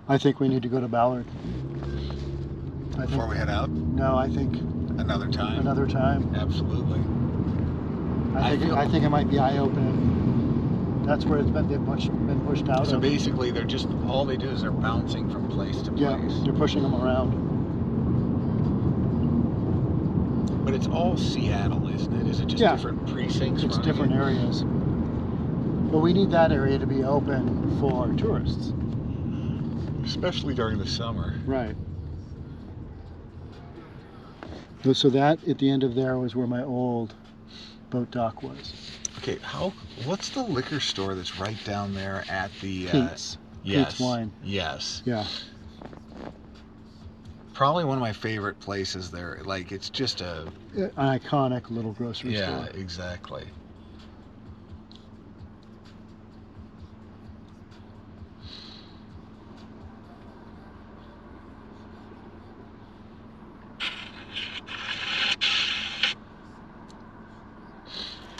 I think we need to go to Ballard. Before we head out? No, I think Another time? another time. Absolutely. I think it might be eye-opening. That's where it's been been pushed out So of. basically, they're just, all they do is they're bouncing from place to place. Yeah, they're pushing them around. But it's all Seattle, isn't it? Is it just different precincts? It's different areas. But we need that area to be open for tourists. Especially during the summer. Right. So that, at the end of there, was where my old boat dock was. Okay, what's the liquor store that's right down there at the... Pete's. Yes. Pete's Wine. Yes. Yeah. Probably one of my favorite places there. Like, it's just an iconic little grocery store. Yeah, exactly.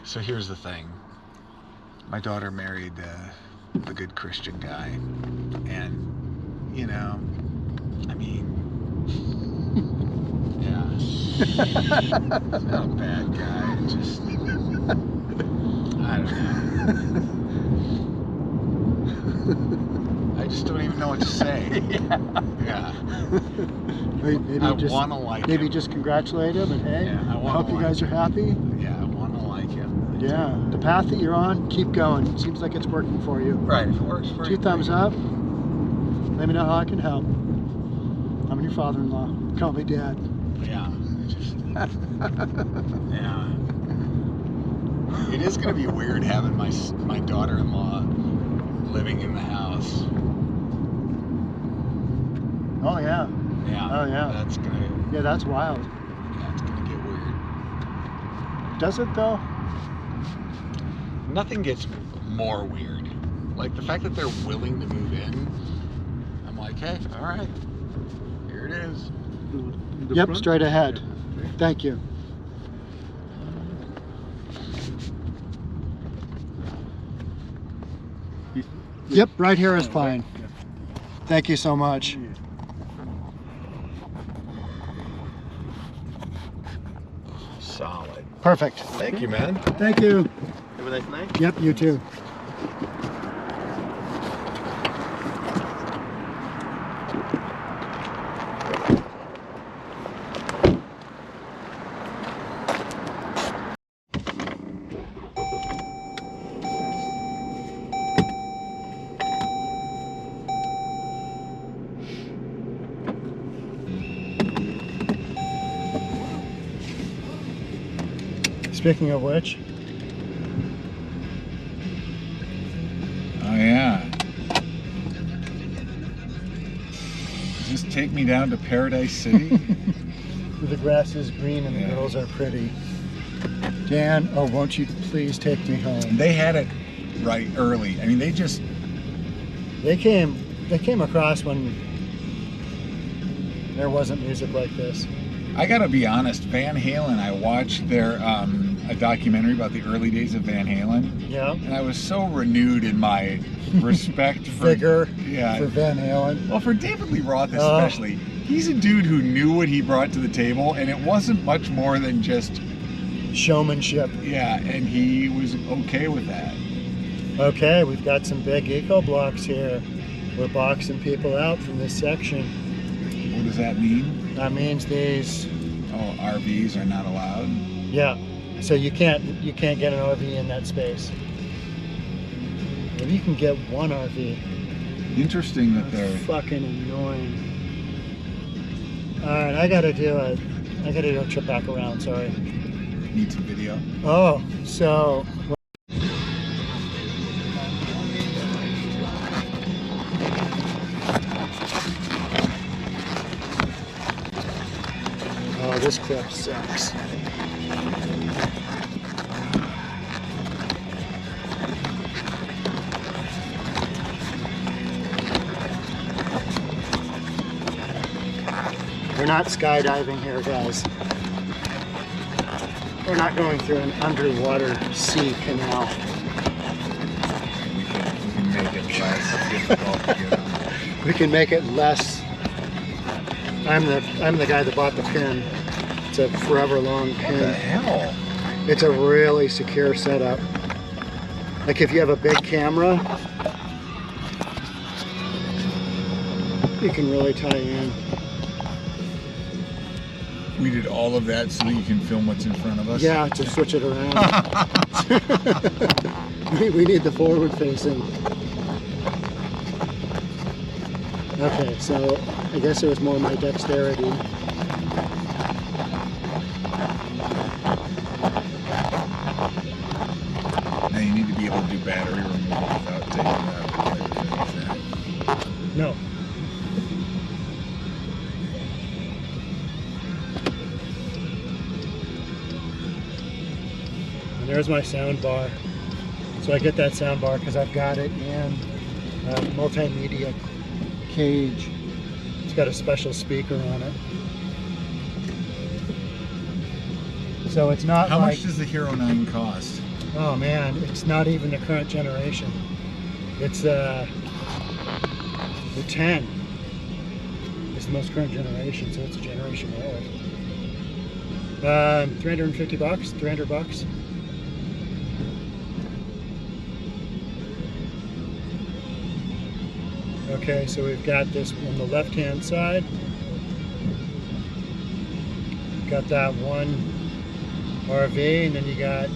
So here's the thing. My daughter married the good Christian guy, and you know, I mean, yeah, he's not a bad guy. It's just, I don't know. I just don't even know what to say. Yeah. Maybe I want to like him. Maybe just congratulate him and hey, Yeah, I hope you guys are happy. Yeah, I want to like him. Yeah, the path that you're on, keep going. It seems like it's working for you. Right, if it works for you. 2 thumbs up. Let me know how I can help. I'm your father-in-law. Call me Dad. Yeah. Just, yeah. It is going to be weird having my daughter-in-law living in the house. Oh yeah. Yeah. Oh yeah. That's gonna. Yeah, that's wild. That's gonna get weird. Does it though? Nothing gets more weird. Like the fact that they're willing to move in. I'm like, hey, all right, here it is. Yep, straight ahead. Thank you. Yep, right here is fine. Thank you so much. Solid. Perfect. Thank you, man. Thank you. Have a nice night. Yep, you too. Speaking of which, Oh yeah. Does this take me down to Paradise City? the grass is green and the girls are pretty. Dan, oh, won't you please take me home? They had it right early. I mean, they came across when there wasn't music like this. I gotta be honest, Van Halen, I watched their a documentary about the early days of Van Halen. Yeah. And I was so renewed in my respect for vigor for yeah. Van Halen. Well, for David Lee Roth especially, he's a dude who knew what he brought to the table, and it wasn't much more than just showmanship. Yeah, and he was okay with that. Okay, we've got some big eco blocks here. We're boxing people out from this section. What does that mean? That means these. Oh, RVs are not allowed. Yeah, so you can't get an RV in that space. Maybe you can get one RV. Interesting that they're fucking annoying. All right, I gotta do a trip back around. Sorry. Need some video? Oh, so oh, this clip sucks. We're not skydiving here, guys. We're not going through an underwater sea canal. We can make it less difficult to get on. We can make it less. I'm the guy that bought the pin. It's a forever long pin. What the hell? It's a really secure setup. Like if you have a big camera, you can really tie in. We did all of that so that you can film what's in front of us? Yeah, to switch it around. we need the forward facing. Okay, so I guess it was more my dexterity. Now you need to be able to do battery removal without taking that. No. And there's my sound bar. So I get that sound bar because I've got it in a multimedia cage. It's got a special speaker on it. So it's not How like... much does the Hero 9 cost? Oh man, it's not even the current generation. It's the 10. It's the most current generation, so it's a generation old. 350 bucks, 300 bucks. Okay, so we've got this on the left-hand side. Got that one RV, and then you got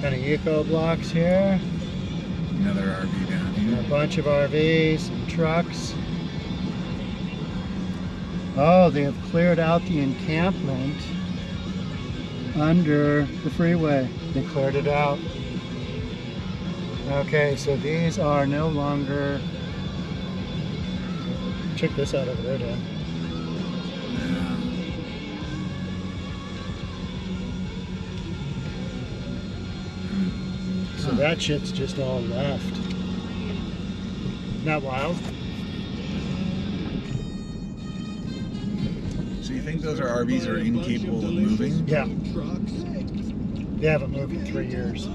kind of eco blocks here. Another RV down here. And a bunch of RVs and trucks. Oh, they have cleared out the encampment under the freeway. They cleared it out. Okay, so these are no longer... Check this out over there, Dan. So that shit's just all left. Not wild. So you think those RVs are incapable of moving? Yeah. They haven't moved in 3 years.